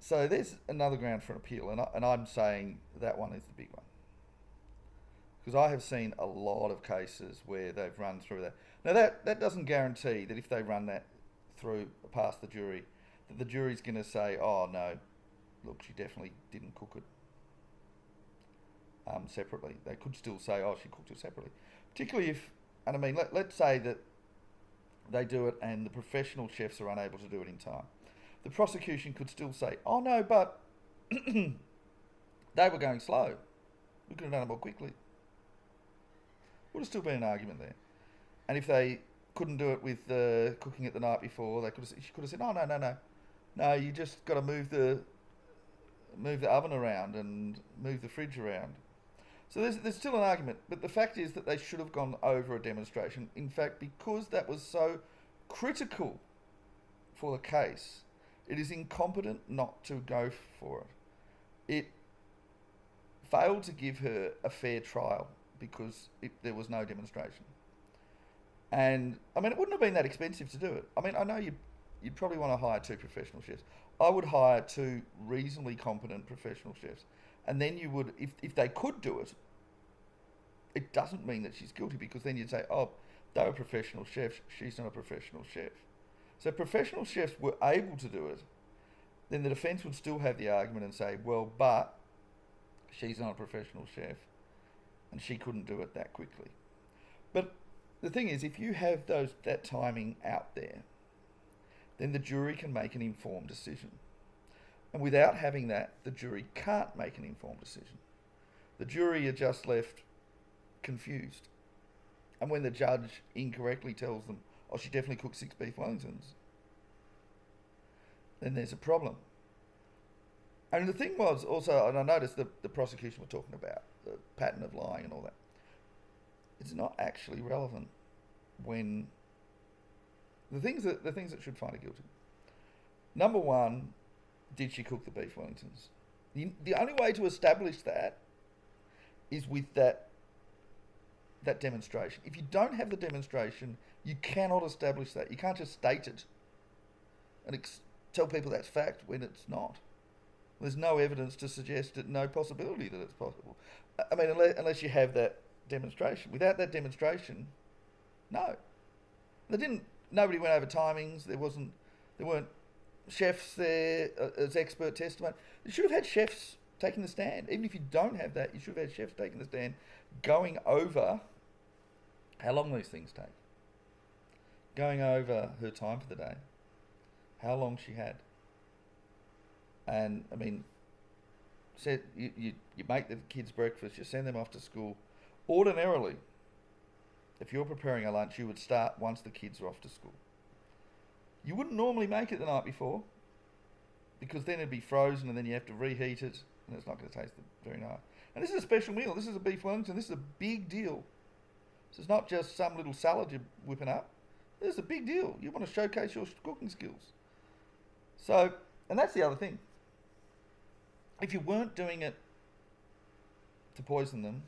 [SPEAKER 1] So there's another ground for an appeal, and I'm saying that one is the big one. Because I have seen a lot of cases where they've run through that. Now that doesn't guarantee that if they run that through past the jury, that the jury's going to say, oh no, look, she definitely didn't cook it separately. They could still say, oh, she cooked it separately. Particularly if, and I mean, let's say that they do it and the professional chefs are unable to do it in time. The prosecution could still say, oh no, but they were going slow. We could have done it more quickly. Would have still been an argument there. And if they couldn't do it with cooking it the night before, she could have said, oh, no, you just got to move the oven around and move the fridge around. So there's still an argument, but the fact is that they should have gone over a demonstration. In fact, because that was so critical for the case, it is incompetent not to go for it. It failed to give her a fair trial because there was no demonstration. And, I mean, it wouldn't have been that expensive to do it. I mean, I know you'd probably want to hire 2 professional chefs. I would hire 2 reasonably competent professional chefs. And then you would, if they could do it, it doesn't mean that she's guilty, because then you'd say, oh, they were professional chefs, she's not a professional chef. So if professional chefs were able to do it, then the defence would still have the argument and say, well, but she's not a professional chef and she couldn't do it that quickly. But the thing is, if you have that timing out there, then the jury can make an informed decision. And without having that, the jury can't make an informed decision. The jury are just left confused. And when the judge incorrectly tells them, oh, she definitely cooked 6 beef Wellingtons, then there's a problem. And the thing was also, and I noticed the prosecution were talking about the pattern of lying and all that. It's not actually relevant when the things that should find her guilty. Number one, did she cook the beef Wellingtons? The only way to establish that is with that demonstration. If you don't have the demonstration, you cannot establish that. You can't just state it and tell people that's fact when it's not. There's no evidence to suggest it, no possibility that it's possible. I mean, unless you have that demonstration. Without that demonstration, no. They didn't. Nobody went over timings. There weren't chefs there as expert testimony. You should have had chefs taking the stand. Even if you don't have that, you should have had chefs taking the stand, going over how long these things take, going over her time for the day, how long she had. And I mean, you make the kids breakfast, you send them off to school. Ordinarily, if you're preparing a lunch, you would start once the kids are off to school. You wouldn't normally make it the night before, because then it'd be frozen and then you have to reheat it and it's not going to taste very nice. And this is a special meal. This is a beef Wellington. This is a big deal. So it's not just some little salad you're whipping up. This is a big deal. You want to showcase your cooking skills. So, and that's the other thing. If you weren't doing it to poison them,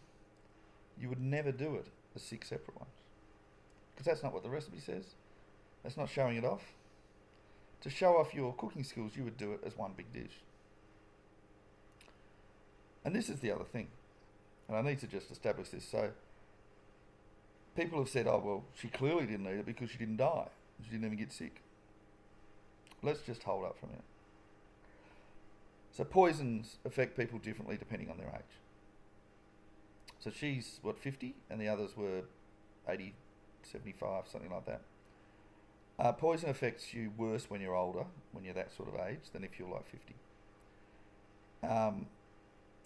[SPEAKER 1] you would never do it as 6 separate ones. Because that's not what the recipe says. That's not showing it off. To show off your cooking skills, you would do it as one big dish. And this is the other thing. And I need to just establish this. So, people have said, oh, well, she clearly didn't eat it because she didn't die. She didn't even get sick. Let's just hold up for a minute. So poisons affect people differently depending on their age. So she's, 50? And the others were 80, 75, something like that. Poison affects you worse when you're older, when you're that sort of age, than if you're like 50.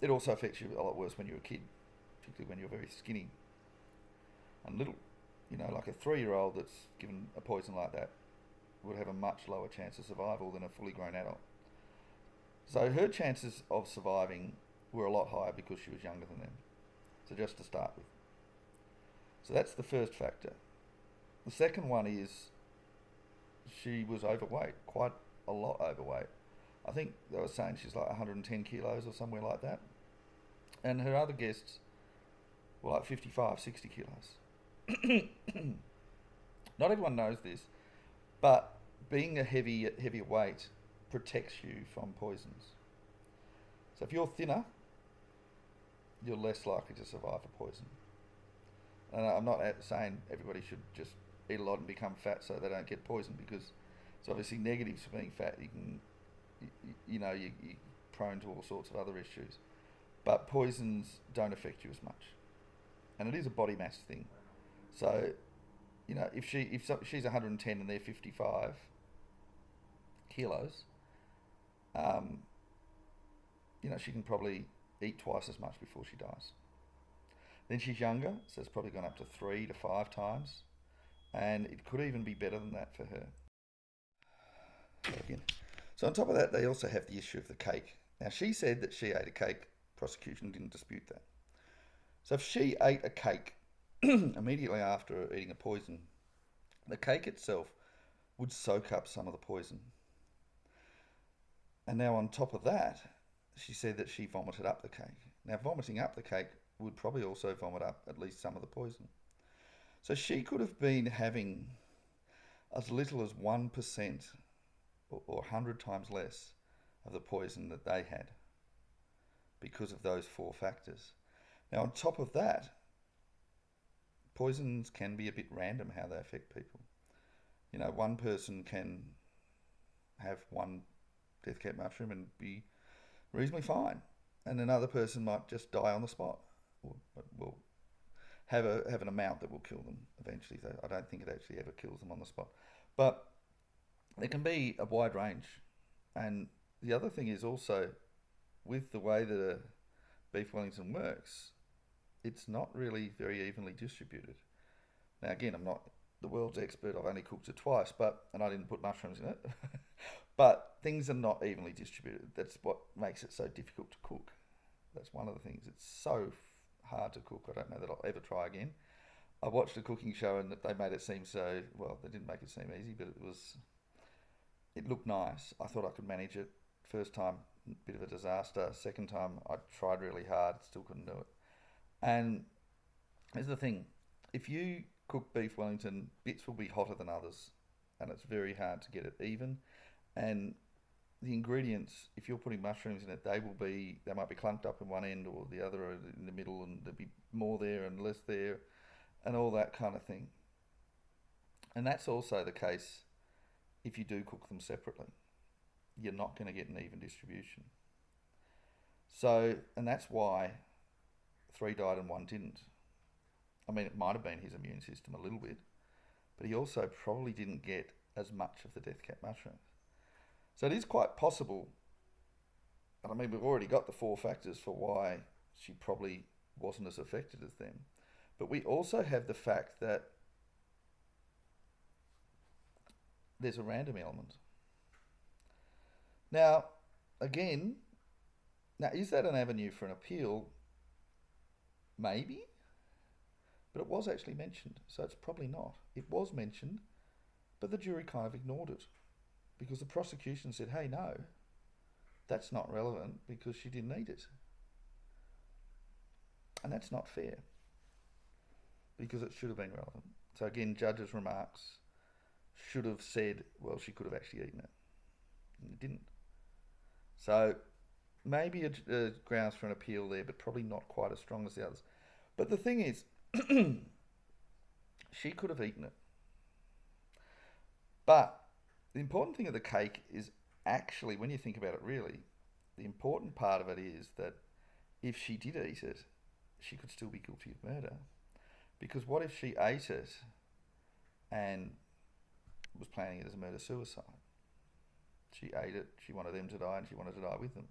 [SPEAKER 1] It also affects you a lot worse when you're a kid, particularly when you're very skinny and little. You know, like a 3-year-old that's given a poison like that would have a much lower chance of survival than a fully grown adult. So her chances of surviving were a lot higher because she was younger than them. So just to start with. So that's the first factor. The second one is she was overweight, quite a lot overweight. I think they were saying she's like 110 kilos or somewhere like that. And her other guests were like 55, 60 kilos. Not everyone knows this, but being a heavier weight protects you from poisons. So if you're thinner, you're less likely to survive a poison. And I'm not saying everybody should just eat a lot and become fat so they don't get poisoned, because it's obviously negatives for being fat. You're prone to all sorts of other issues. But poisons don't affect you as much. And it is a body mass thing. So, if she's 110 and they're 55 kilos, she can probably eat twice as much before she dies. Then she's younger, so it's probably gone up to 3 to 5 times. And it could even be better than that for her. Again. So on top of that, they also have the issue of the cake. Now, she said that she ate a cake. Prosecution didn't dispute that. So if she ate a cake immediately after eating a poison, the cake itself would soak up some of the poison. And now on top of that, she said that she vomited up the cake. Now, vomiting up the cake would probably also vomit up at least some of the poison. So she could have been having as little as 1% or 100 times less of the poison that they had because of those 4 factors. Now, on top of that, poisons can be a bit random how they affect people. One person can have one death cap mushroom and be reasonably fine, and another person might just die on the spot, or will have an amount that will kill them eventually. I don't think it actually ever kills them on the spot, but there can be a wide range. And the other thing is also, with the way that a beef Wellington works, it's not really very evenly distributed. Now, again, I'm not the world's expert. I've only cooked it twice, and I didn't put mushrooms in it. But things are not evenly distributed. That's what makes it so difficult to cook. That's one of the things. It's so hard to cook. I don't know that I'll ever try again. I watched a cooking show and they made it seem so, well, they didn't make it seem easy, but it looked nice. I thought I could manage it. First time, bit of a disaster. Second time, I tried really hard, still couldn't do it. And here's the thing: if you cook beef Wellington, bits will be hotter than others, and it's very hard to get it even. And the ingredients, if you're putting mushrooms in it, they might be clumped up in one end or the other, or in the middle, and there'll be more there and less there, and all that kind of thing. And that's also the case if you do cook them separately. You're not going to get an even distribution. So, and that's why three died and one didn't. I mean, it might have been his immune system a little bit, but he also probably didn't get as much of the death cap mushrooms. So it is quite possible, and I mean, we've already got the 4 factors for why she probably wasn't as affected as them. But we also have the fact that there's a random element. Now, again, is that an avenue for an appeal? Maybe, but it was actually mentioned, so it's probably not. It was mentioned, but the jury kind of ignored it because the prosecution said, hey, no, that's not relevant because she didn't eat it. And that's not fair because it should have been relevant. So again, judge's remarks should have said, well, she could have actually eaten it. And it didn't. So maybe a grounds for an appeal there, but probably not quite as strong as the others. But the thing is, she could have eaten it. But the important thing of the cake is actually, when you think about it really, the important part of it is that if she did eat it, she could still be guilty of murder. Because what if she ate it and was planning it as a murder-suicide? She ate it, she wanted them to die, and she wanted to die with them.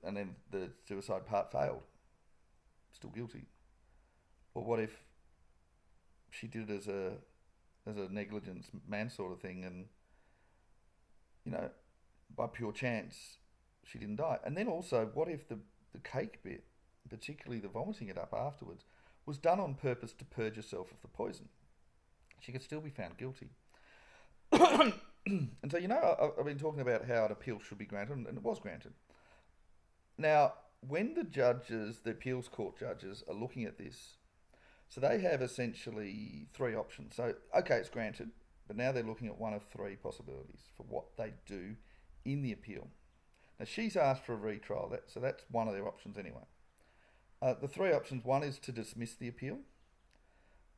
[SPEAKER 1] And then the suicide part failed. Still guilty. Or what if she did it as a negligence manslaughter thing, and by pure chance she didn't die? And then also, what if the cake bit, particularly the vomiting it up afterwards, was done on purpose to purge herself of the poison? She could still be found guilty. And so, I've been talking about how an appeal should be granted, and it was granted. Now, when the appeals court judges are looking at this, so they have essentially 3 options. So, okay, it's granted, but now they're looking at one of 3 possibilities for what they do in the appeal. Now, she's asked for a retrial, so that's one of their options anyway. The 3 options: one is to dismiss the appeal,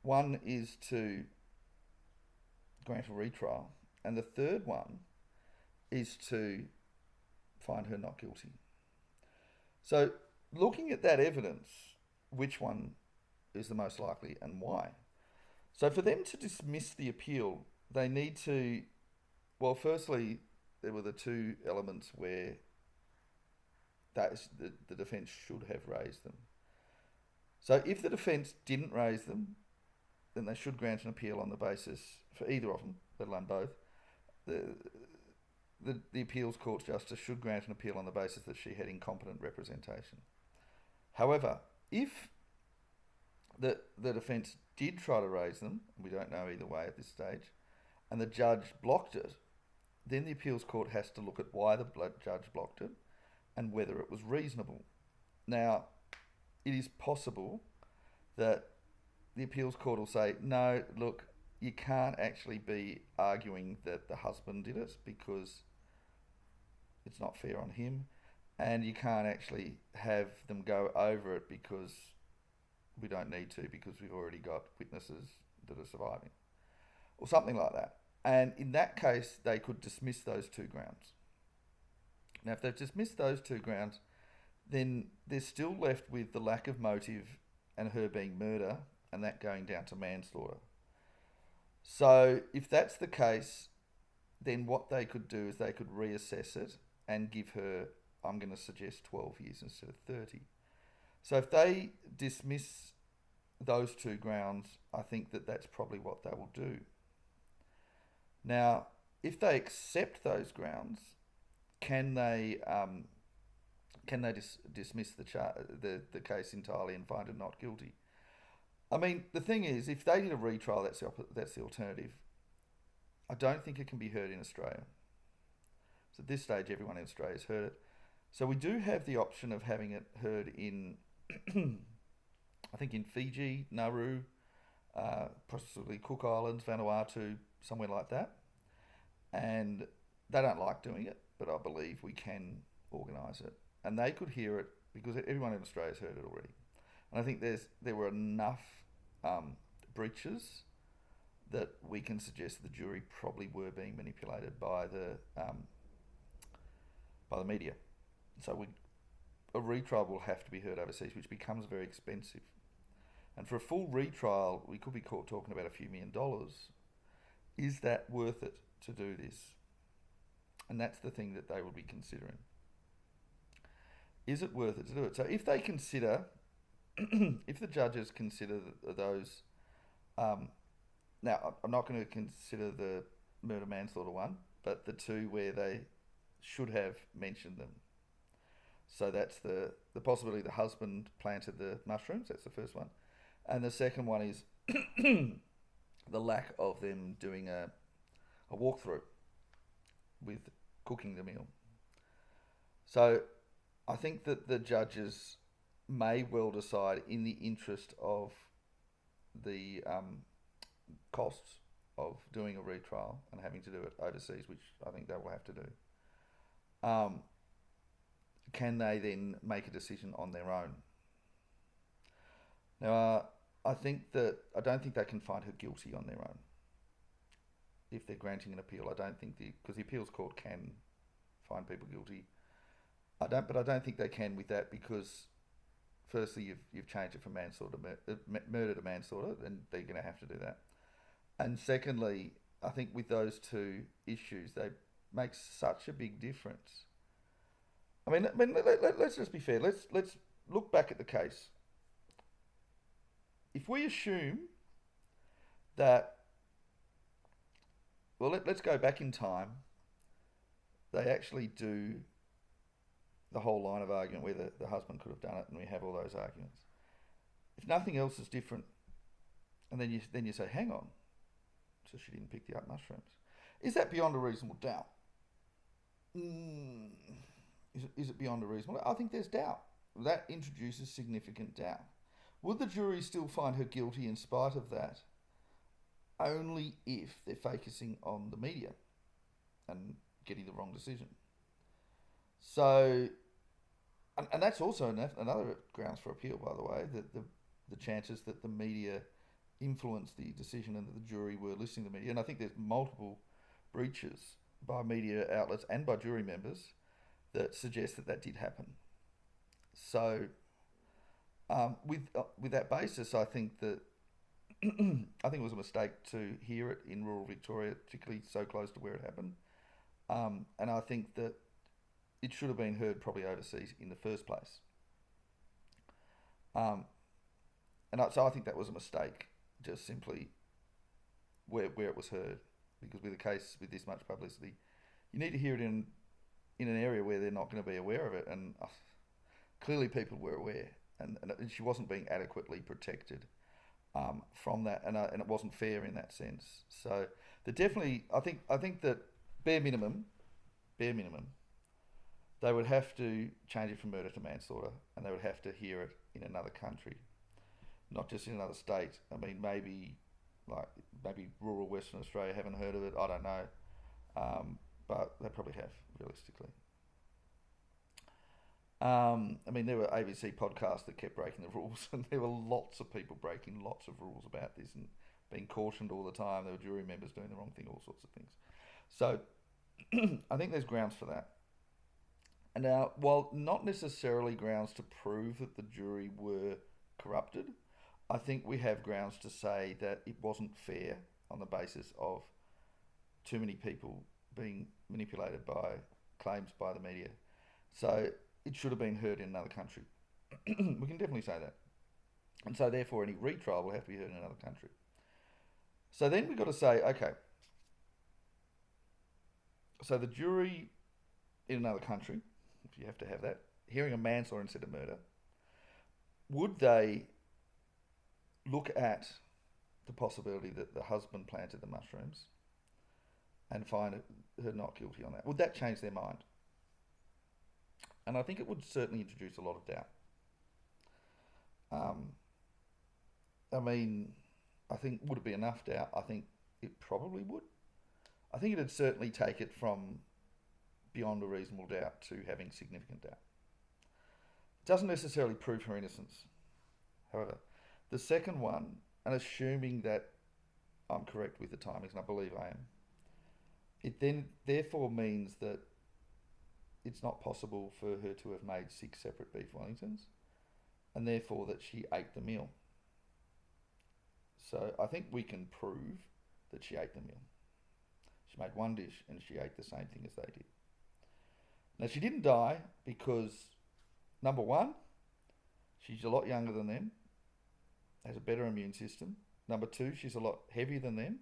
[SPEAKER 1] one is to grant a retrial, and the third one is to find her not guilty. So, looking at that evidence, which one is the most likely and why? So, for them to dismiss the appeal, they need to, well, firstly, there were the 2 elements where the defence should have raised them. So, if the defence didn't raise them, then they should grant an appeal on the basis, for either of them, let alone both, the appeals court justice should grant an appeal on the basis that she had incompetent representation. However, if the defence did try to raise them, we don't know either way at this stage, and the judge blocked it, then the appeals court has to look at why the judge blocked it and whether it was reasonable. Now, it is possible that the appeals court will say, no, look, you can't actually be arguing that the husband did it because it's not fair on him, and you can't actually have them go over it because we don't need to, because we've already got witnesses that are surviving, or something like that. And in that case, they could dismiss those 2 grounds. Now, if they've dismissed those 2 grounds, then they're still left with the lack of motive and her being murder, and that going down to manslaughter. So if that's the case, then what they could do is they could reassess it and give her, I'm going to suggest 12 years instead of 30. So if they dismiss those 2 grounds, I think that that's probably what they will do. Now, If they accept those grounds, can they dismiss the case entirely and find it not guilty? I mean, the thing is, if they did a retrial, that's the alternative. I don't think it can be heard in Australia. So at this stage, everyone in Australia has heard it. So we do have the option of having it heard in, I think, in Fiji, Nauru, possibly Cook Islands, Vanuatu, somewhere like that. And they don't like doing it, but I believe we can organise it, and they could hear it because everyone in Australia has heard it already. And I think there were enough breaches that we can suggest the jury probably were being manipulated by the media. So a retrial will have to be heard overseas, which becomes very expensive. And for a full retrial, we could be caught talking about a few $1,000,000. Is that worth it to do this? And that's the thing that they will be considering. Is it worth it to do it? So if they consider, if the judges consider those, now I'm not going to consider the murder manslaughter one, but the two where they should have mentioned them. So that's the possibility the husband planted the mushrooms, that's the first one. And the second one is the lack of them doing a walkthrough with cooking the meal. So I think that the judges may well decide, in the interest of the costs of doing a retrial and having to do it overseas, which I think they will have to do, can they then make a decision on their own? Now, I don't think they can find her guilty on their own. If they're granting an appeal, I don't think because the appeals court can find people guilty. But I don't think they can with that, because firstly you've changed it from murder to manslaughter, and they're going to have to do that. And secondly, I think with those two issues, they make such a big difference. I mean, let's just be fair. Let's look back at the case. If we assume that, well, let's go back in time. They actually do the whole line of argument where the husband could have done it, and we have all those arguments. If nothing else is different, and then you say, hang on, so she didn't pick the up mushrooms. Is that beyond a reasonable doubt? Is it beyond a reasonable doubt? I think there's doubt. That introduces significant doubt. Would the jury still find her guilty in spite of that? Only if they're focusing on the media and getting the wrong decision. So, and that's also another grounds for appeal, by the way, that the chances that the media influenced the decision and that the jury were listening to the media. And I think there's multiple breaches by media outlets and by jury members that suggest that did happen. So, with that basis, I think that I think it was a mistake to hear it in rural Victoria, particularly so close to where it happened. And I think that it should have been heard probably overseas in the first place. So I think that was a mistake, just simply where it was heard, because with a case with this much publicity, you need to hear it in an area where they're not going to be aware of it, and clearly people were aware, and she wasn't being adequately protected from that, and it wasn't fair in that sense. So definitely, I think that bare minimum, they would have to change it from murder to manslaughter, and they would have to hear it in another country, not just in another state. I mean, maybe rural Western Australia haven't heard of it. I don't know, but they probably have, realistically. I mean, there were ABC podcasts that kept breaking the rules, and there were lots of people breaking lots of rules about this and being cautioned all the time. There were jury members doing the wrong thing, all sorts of things. So I think there's grounds for that. And now, while not necessarily grounds to prove that the jury were corrupted, I think we have grounds to say that it wasn't fair on the basis of too many people being manipulated by claims by the media. So it should have been heard in another country. We can definitely say that. And so therefore any retrial will have to be heard in another country. So then we've got to say, okay, So the jury in another country, if you have to have that, hearing a manslaughter instead of murder, would they look at the possibility that the husband planted the mushrooms and find her not guilty on that? Would that change their mind? And I think it would certainly introduce a lot of doubt. Um, I mean, I think would it be enough doubt? I think it probably would. I think it'd certainly take it from beyond a reasonable doubt to having significant doubt. It doesn't necessarily prove her innocence. However, the second one, and assuming that I'm correct with the timings, and I believe I am, it then therefore means that it's not possible for her to have made 6 separate beef Wellingtons, and therefore that she ate the meal. So I think we can prove that she ate the meal. She made one dish and she ate the same thing as they did. Now she didn't die because, number one, she's a lot younger than them, has a better immune system. Number two, she's a lot heavier than them,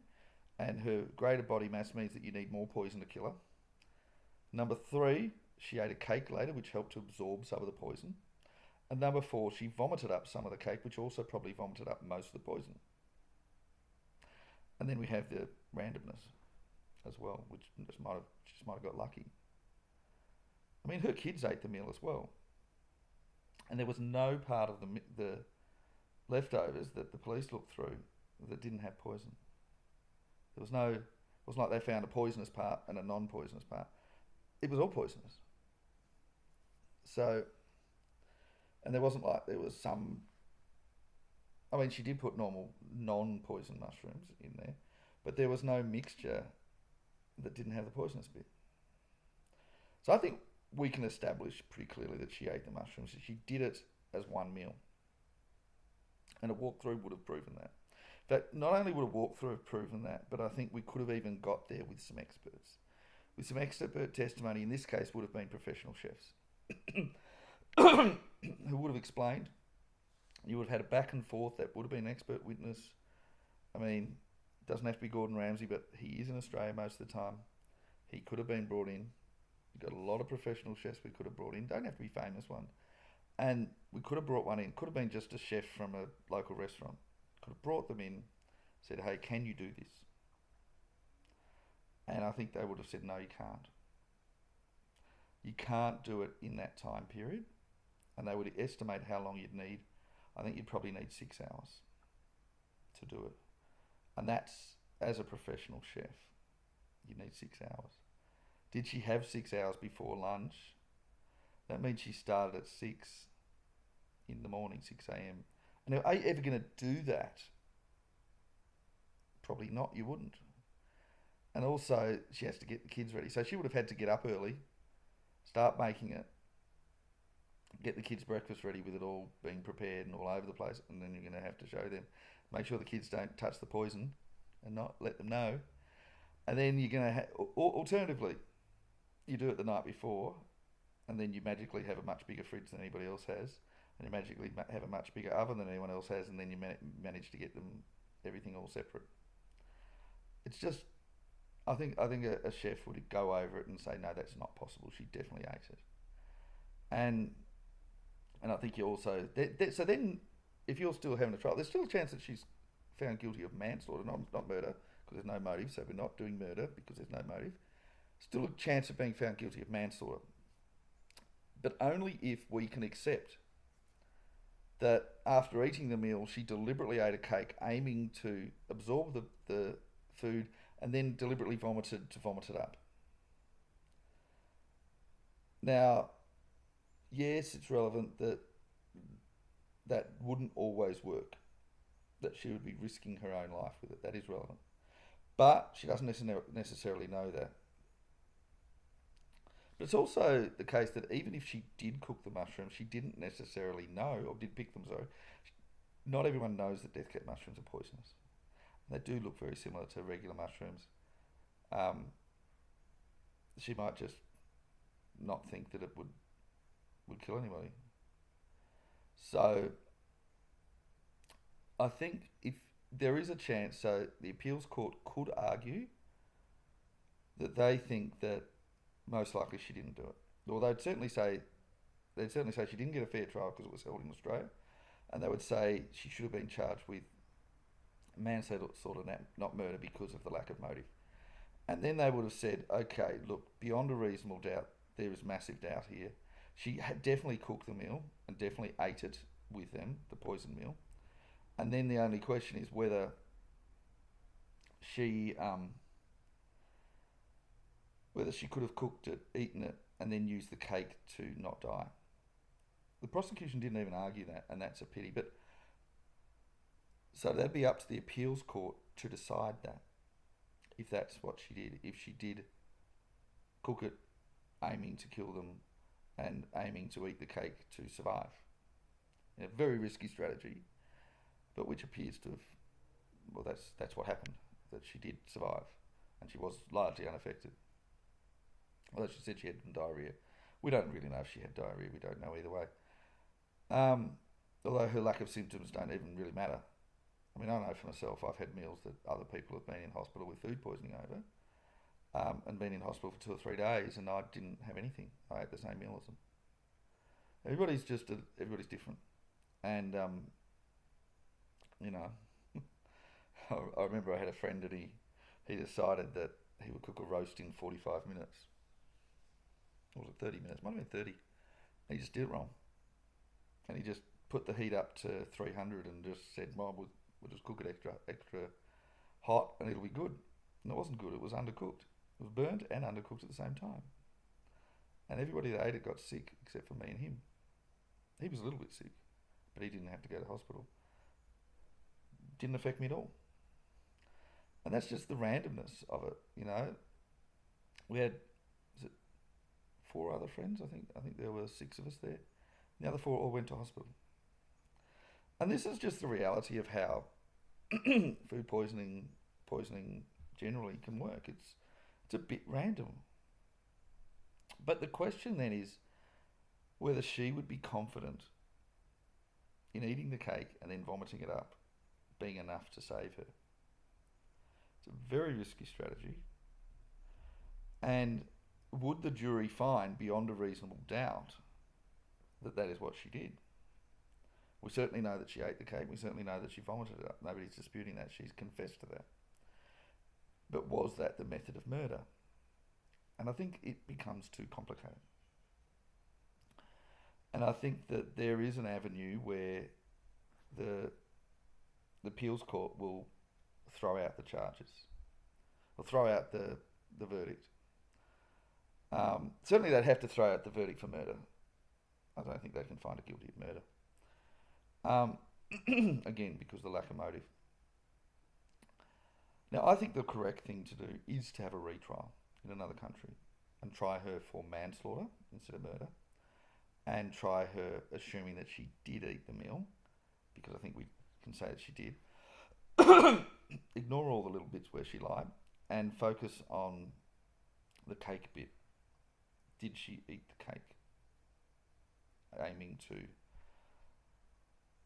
[SPEAKER 1] and her greater body mass means that you need more poison to kill her. Number three, she ate a cake later, which helped to absorb some of the poison. And number four, she vomited up some of the cake, which also probably vomited up most of the poison. And then we have the randomness as well, which she just might have got lucky. I mean, her kids ate the meal as well, and there was no part of the leftovers that the police looked through that didn't have poison. There was no. It wasn't like they found a poisonous part and a non-poisonous part. It was all poisonous. So, and there wasn't like there was some. I mean, she did put normal non-poison mushrooms in there, but there was no mixture that didn't have the poisonous bit. So I think we can establish pretty clearly that she ate the mushrooms. She did it as one meal. And a walkthrough would have proven that. In fact, not only would a walkthrough have proven that, but I think we could have even got there with some experts. With some expert testimony, in this case would have been professional chefs, who would have explained. You would have had a back and forth. That would have been an expert witness. I mean, it doesn't have to be Gordon Ramsay, but he is in Australia most of the time. He could have been brought in. We've got a lot of professional chefs we could have brought in. Don't have to be famous ones. And we could have brought one in. Could have been just a chef from a local restaurant. Could have brought them in, said, hey, can you do this? And I think they would have said, no, you can't. You can't do it in that time period. And they would estimate how long you'd need. I think you'd probably need 6 hours to do it. And that's, as a professional chef, you need 6 hours. Did she have 6 hours before lunch? That means she started at 6 in the morning, 6 a.m. And are you ever going to do that? Probably not, you wouldn't. And also, she has to get the kids ready. So she would have had to get up early, start making it, get the kids' breakfast ready with it all being prepared and all over the place. And then you're going to have to show them, make sure the kids don't touch the poison and not let them know. And then you're going to alternatively, you do it the night before, and then you magically have a much bigger fridge than anybody else has, and you magically have a much bigger oven than anyone else has, and then you manage to get them everything all separate. It's just, I think a chef would go over it and say, no, that's not possible. She definitely ate it, and I think you also so then if you're still having a trial, there's still a chance that she's found guilty of manslaughter, not murder, because there's no motive. So we're not doing murder because there's no motive. Still a chance of being found guilty of manslaughter, but only if we can accept that after eating the meal, she deliberately ate a cake, aiming to absorb the food, and then deliberately vomited to vomit it up. Now, yes, it's relevant that that wouldn't always work, that she would be risking her own life with it. That is relevant. But she doesn't necessarily know that. But it's also the case that even if she did cook the mushrooms, she didn't necessarily know, or did pick them, sorry. Not everyone knows that death cap mushrooms are poisonous. They do look very similar to regular mushrooms. She might just not think that it would kill anybody. So I think if there is a chance, so the appeals court could argue that they think that most likely she didn't do it. Or they'd certainly say she didn't get a fair trial because it was held in Australia, and they would say she should have been charged with manslaughter, not murder, because of the lack of motive. And then they would have said, okay, look, beyond a reasonable doubt, there is massive doubt here. She had definitely cooked the meal and definitely ate it with them, the poison meal. And then the only question is she um, whether she could have cooked it, eaten it, and then used the cake to not die. The prosecution didn't even argue that, and that's a pity. But so that'd be up to the appeals court to decide that, if that's what she did. If she did cook it, aiming to kill them, and aiming to eat the cake to survive. A very risky strategy, but which appears to have, well, that's what happened. That she did survive, and she was largely unaffected. Although she said she had diarrhea. We don't really know if she had diarrhea. We don't know either way. Although her lack of symptoms don't even really matter. I mean, I know for myself, I've had meals that other people have been in hospital with food poisoning over, and been in hospital for 2 or 3 days, and I didn't have anything. I ate the same meal as them. Everybody's different, and you know, I remember I had a friend that he decided that he would cook a roast in 45 minutes. Or was it 30 minutes? Might have been 30. And he just did it wrong. And he just put the heat up to 300 and just said, well, we'll just cook it extra hot and it'll be good. And it wasn't good. It was undercooked. It was burnt and undercooked at the same time. And everybody that ate it got sick except for me and him. He was a little bit sick, but he didn't have to go to hospital. Didn't affect me at all. And that's just the randomness of it, you know. We had 4 other friends, I think there were 6 of us there. The other 4 all went to hospital. And this is just the reality of how food poisoning generally can work. It's a bit random. But the question then is whether she would be confident in eating the cake and then vomiting it up being enough to save her. It's a very risky strategy. And would the jury find beyond a reasonable doubt that that is what she did? We certainly know that she ate the cake. We certainly know that she vomited it up. Nobody's disputing that. She's confessed to that. But was that the method of murder? And I think it becomes too complicated. And I think that there is an avenue where the appeals court will throw out the charges, or throw out the verdict. Certainly they'd have to throw out the verdict for murder. I don't think they can find her guilty of murder. Again, because of the lack of motive. Now, I think the correct thing to do is to have a retrial in another country and try her for manslaughter instead of murder, and try her assuming that she did eat the meal, because I think we can say that she did. Ignore all the little bits where she lied and focus on the cake bit. Did she eat the cake aiming to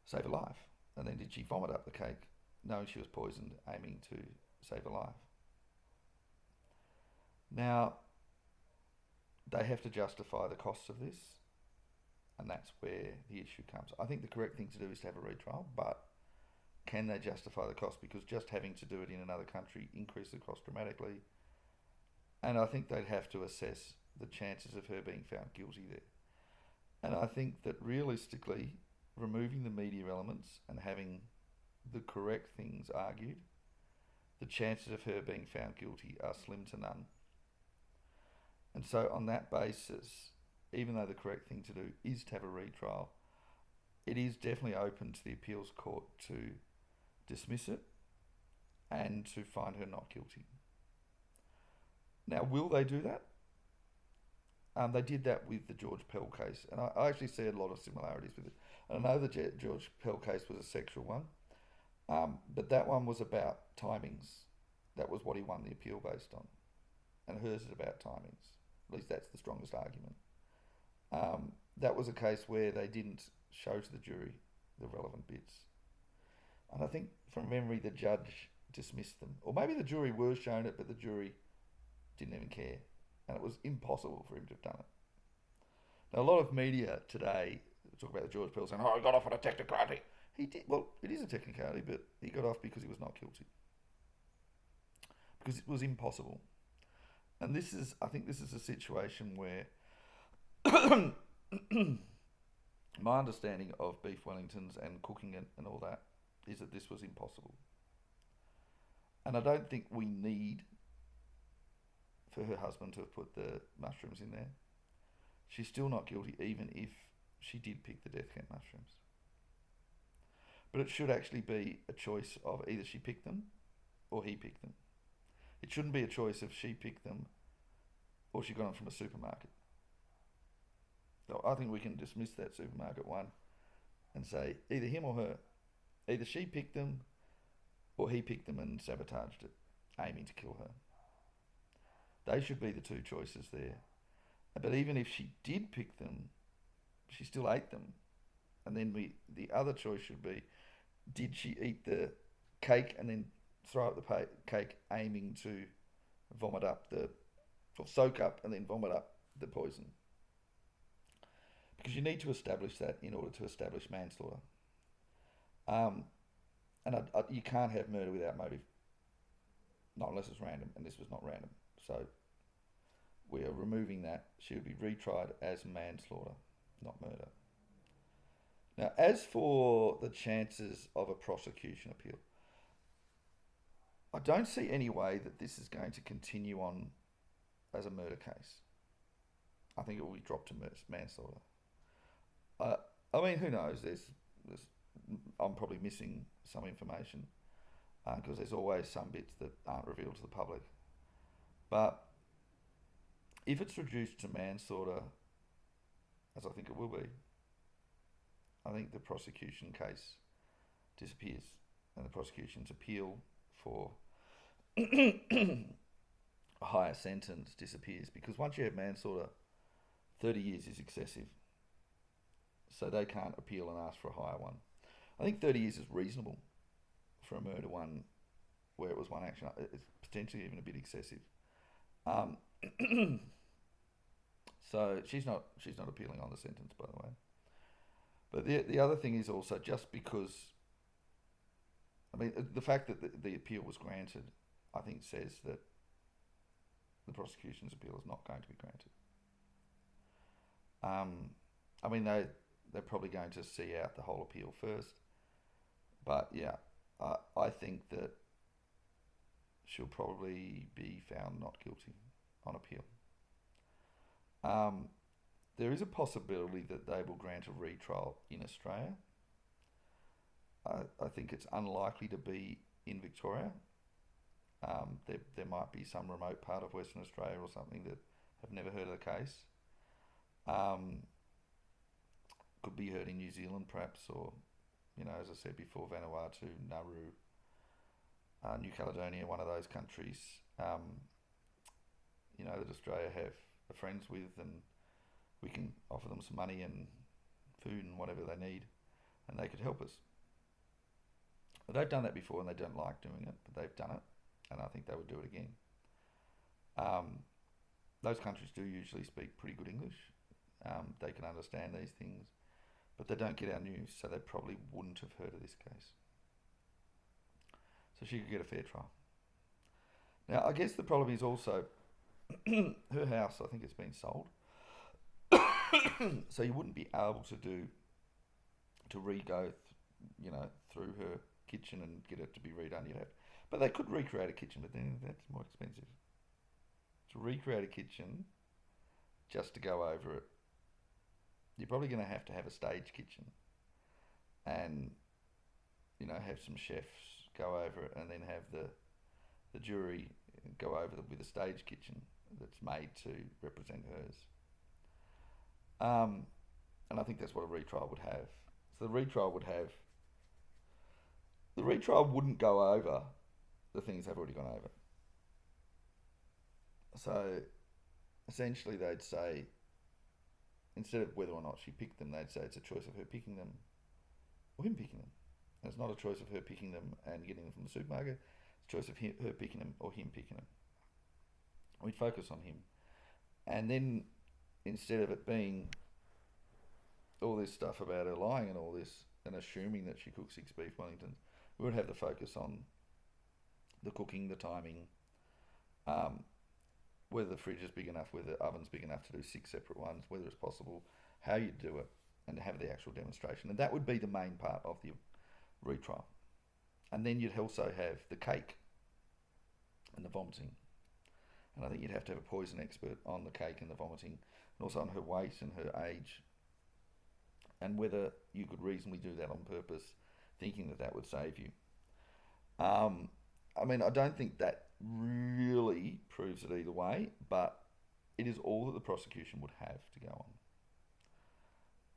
[SPEAKER 1] save a life? And then did she vomit up the cake knowing she was poisoned, aiming to save a life? Now, they have to justify the costs of this, and that's where the issue comes. I think the correct thing to do is to have a retrial, but can they justify the cost? Because just having to do it in another country increases the cost dramatically, and I think they'd have to assess the chances of her being found guilty there. And I think that realistically, removing the media elements and having the correct things argued, the chances of her being found guilty are slim to none. And so on that basis, even though the correct thing to do is to have a retrial, it is definitely open to the appeals court to dismiss it and to find her not guilty. Now, will they do that? They did that with the George Pell case, and I actually see a lot of similarities with it. And I know the George Pell case was a sexual one, but that one was about timings. That was what he won the appeal based on. And hers is about timings. At least that's the strongest argument. That was a case where they didn't show to the jury the relevant bits. And I think from memory the judge dismissed them. Or maybe the jury were shown it, but the jury didn't even care. And it was impossible for him to have done it. Now, a lot of media today talk about the George Pell saying, oh, he got off on a technicality. He did. Well, it is a technicality, but he got off because he was not guilty. Because it was impossible. And I think this is a situation where my understanding of beef Wellingtons and cooking it and all that is that this was impossible. And I don't think we need for her husband to have put the mushrooms in there. She's still not guilty, even if she did pick the death camp mushrooms. But it should actually be a choice of either she picked them or he picked them. It shouldn't be a choice of she picked them or she got them from a supermarket. So I think we can dismiss that supermarket one and say either him or her. Either she picked them or he picked them and sabotaged it, aiming to kill her. They should be the two choices there. But even if she did pick them, she still ate them. And then the other choice should be, did she eat the cake and then throw up the cake aiming to vomit up or soak up and then vomit up the poison? Because you need to establish that in order to establish manslaughter. And you can't have murder without motive. Not unless it's random, and this was not random. So we are removing that. She would be retried as manslaughter, not murder. Now, as for the chances of a prosecution appeal, I don't see any way that this is going to continue on as a murder case. I think it will be dropped to manslaughter. I mean, who knows? I'm probably missing some information because there's always some bits that aren't revealed to the public. But if it's reduced to manslaughter, as I think it will be, I think the prosecution case disappears and the prosecution's appeal for a higher sentence disappears, because once you have manslaughter, 30 years is excessive. So they can't appeal and ask for a higher one. I think 30 years is reasonable for a murder one where it was one action. It's potentially even a bit excessive. So she's not appealing on the sentence, by the way. But the other thing is also, just because, I mean, the fact that the appeal was granted, I think says that the prosecution's appeal is not going to be granted. I mean, they're probably going to see out the whole appeal first. But yeah, I think that she'll probably be found not guilty on appeal. There is a possibility that they will grant a retrial in Australia. I think it's unlikely to be in Victoria. There might be some remote part of Western Australia or something that have never heard of the case. Could be heard in New Zealand perhaps, or, you know, as I said before, Vanuatu, Nauru, New Caledonia, one of those countries, you know, that Australia are friends with, and we can offer them some money and food and whatever they need, and they could help us. But they've done that before and they don't like doing it, but they've done it, and I think they would do it again. Those countries do usually speak pretty good English. They can understand these things, but they don't get our news, so they probably wouldn't have heard of this case. So she could get a fair trial. Now, I guess the problem is also her house, I think it's been sold. So you wouldn't be able to re-go, through her kitchen and get it to be redone. But they could recreate a kitchen, but then that's more expensive. To recreate a kitchen, just to go over it, you're probably going to have a stage kitchen, and have some chefs go over it, and then have the jury go over with a stage kitchen that's made to represent hers. And I think that's what a retrial would have. So the retrial wouldn't go over the things they've already gone over. So essentially they'd say, instead of whether or not she picked them, they'd say it's a choice of her picking them or him picking them. And it's not a choice of her picking them and getting them from the supermarket. It's a choice of her picking them or him picking them. We'd focus on him. And then instead of it being all this stuff about her lying and all this and assuming that she cooked 6 beef Wellingtons, we would have the focus on the cooking, the timing, um, whether the fridge is big enough, whether the oven's big enough to do 6 separate ones, whether it's possible, how you do it, and have the actual demonstration. And that would be the main part of the retrial. And then you'd also have the cake and the vomiting. And I think you'd have to have a poison expert on the cake and the vomiting, and also on her weight and her age, and whether you could reasonably do that on purpose, thinking that that would save you. I mean, I don't think that really proves it either way, but it is all that the prosecution would have to go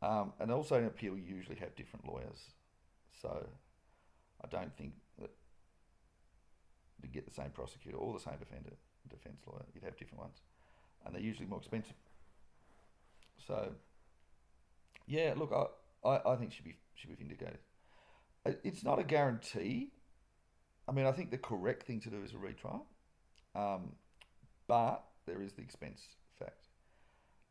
[SPEAKER 1] on. And also, an appeal, you usually have different lawyers, so I don't think that to get the same prosecutor or the same defence lawyer, you'd have different ones, and they're usually more expensive. So, yeah, look, I think should be vindicated. It's not a guarantee. I mean, I think the correct thing to do is a retrial, but there is the expense fact.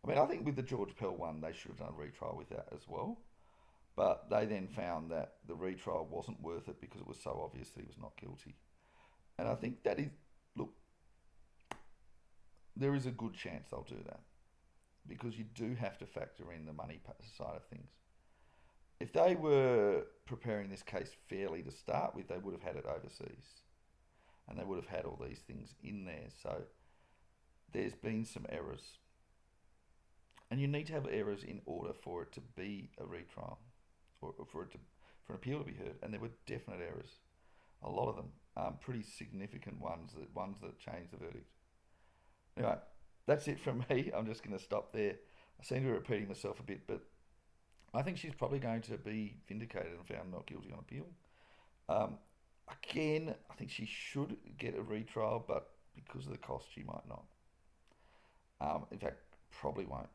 [SPEAKER 1] I mean, I think with the George Pell one, they should have done a retrial with that as well, but they then found that the retrial wasn't worth it because it was so obvious that he was not guilty. And I think that is, look, there is a good chance they'll do that because you do have to factor in the money side of things. If they were preparing this case fairly to start with, they would have had it overseas and they would have had all these things in there. So there's been some errors. And you need to have errors in order for it to be a retrial or for an appeal to be heard. And there were definite errors, a lot of them, pretty significant ones that changed the verdict. Anyway, that's it from me. I'm just going to stop there. I seem to be repeating myself a bit, but I think she's probably going to be vindicated and found not guilty on appeal. Again, I think she should get a retrial, but because of the cost, she might not. In fact, probably won't.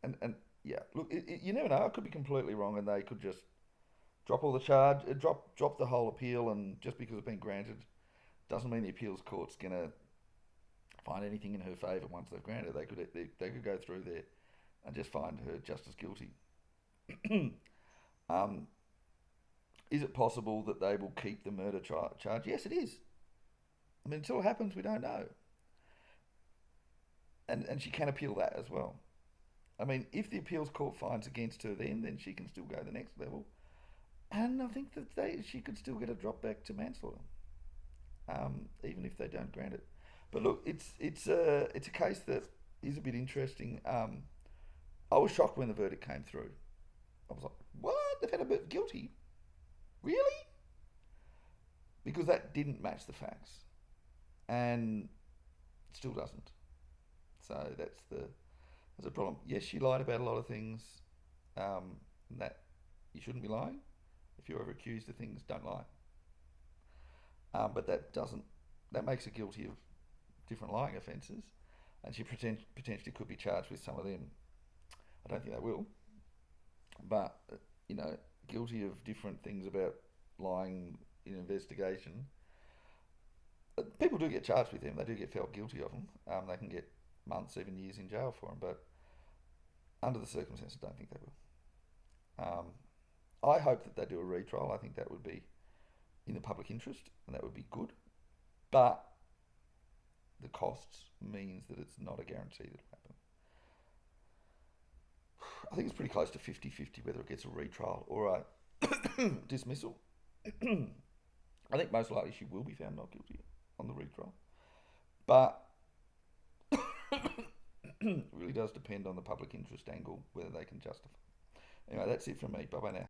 [SPEAKER 1] And yeah, look, you never know. I could be completely wrong, and they could just drop all the charge, drop the whole appeal, and just because it's been granted, doesn't mean the appeals court's gonna find anything in her favour once they've granted. They could go through there and just find her just as guilty. Is it possible that they will keep the murder charge? Yes, it is. I mean, until it happens, we don't know. And she can appeal that as well. I mean, if the appeals court finds against her then she can still go the next level. And I think that she could still get a drop back to manslaughter, even if they don't grant it. But look, it's a case that is a bit interesting. I was shocked when the verdict came through. I was like, what? They've had a bit guilty? Really? Because that didn't match the facts. And it still doesn't. So that's a problem. Yes, she lied about a lot of things. That you shouldn't be lying. If you're ever accused of things, don't lie. But that makes her guilty of different lying offences, and she potentially could be charged with some of them. I don't think they will, but guilty of different things about lying in investigation. People do get charged with them. They do get felt guilty of them. They can get months, even years in jail for them. But under the circumstances, I don't think they will. I hope that they do a retrial. I think that would be in the public interest, and that would be good. But the costs means that it's not a guarantee that it'll happen. I think it's pretty close to 50-50 whether it gets a retrial or a dismissal. I think most likely she will be found not guilty on the retrial. But it really does depend on the public interest angle, whether they can justify. Anyway, that's it from me. Bye-bye now.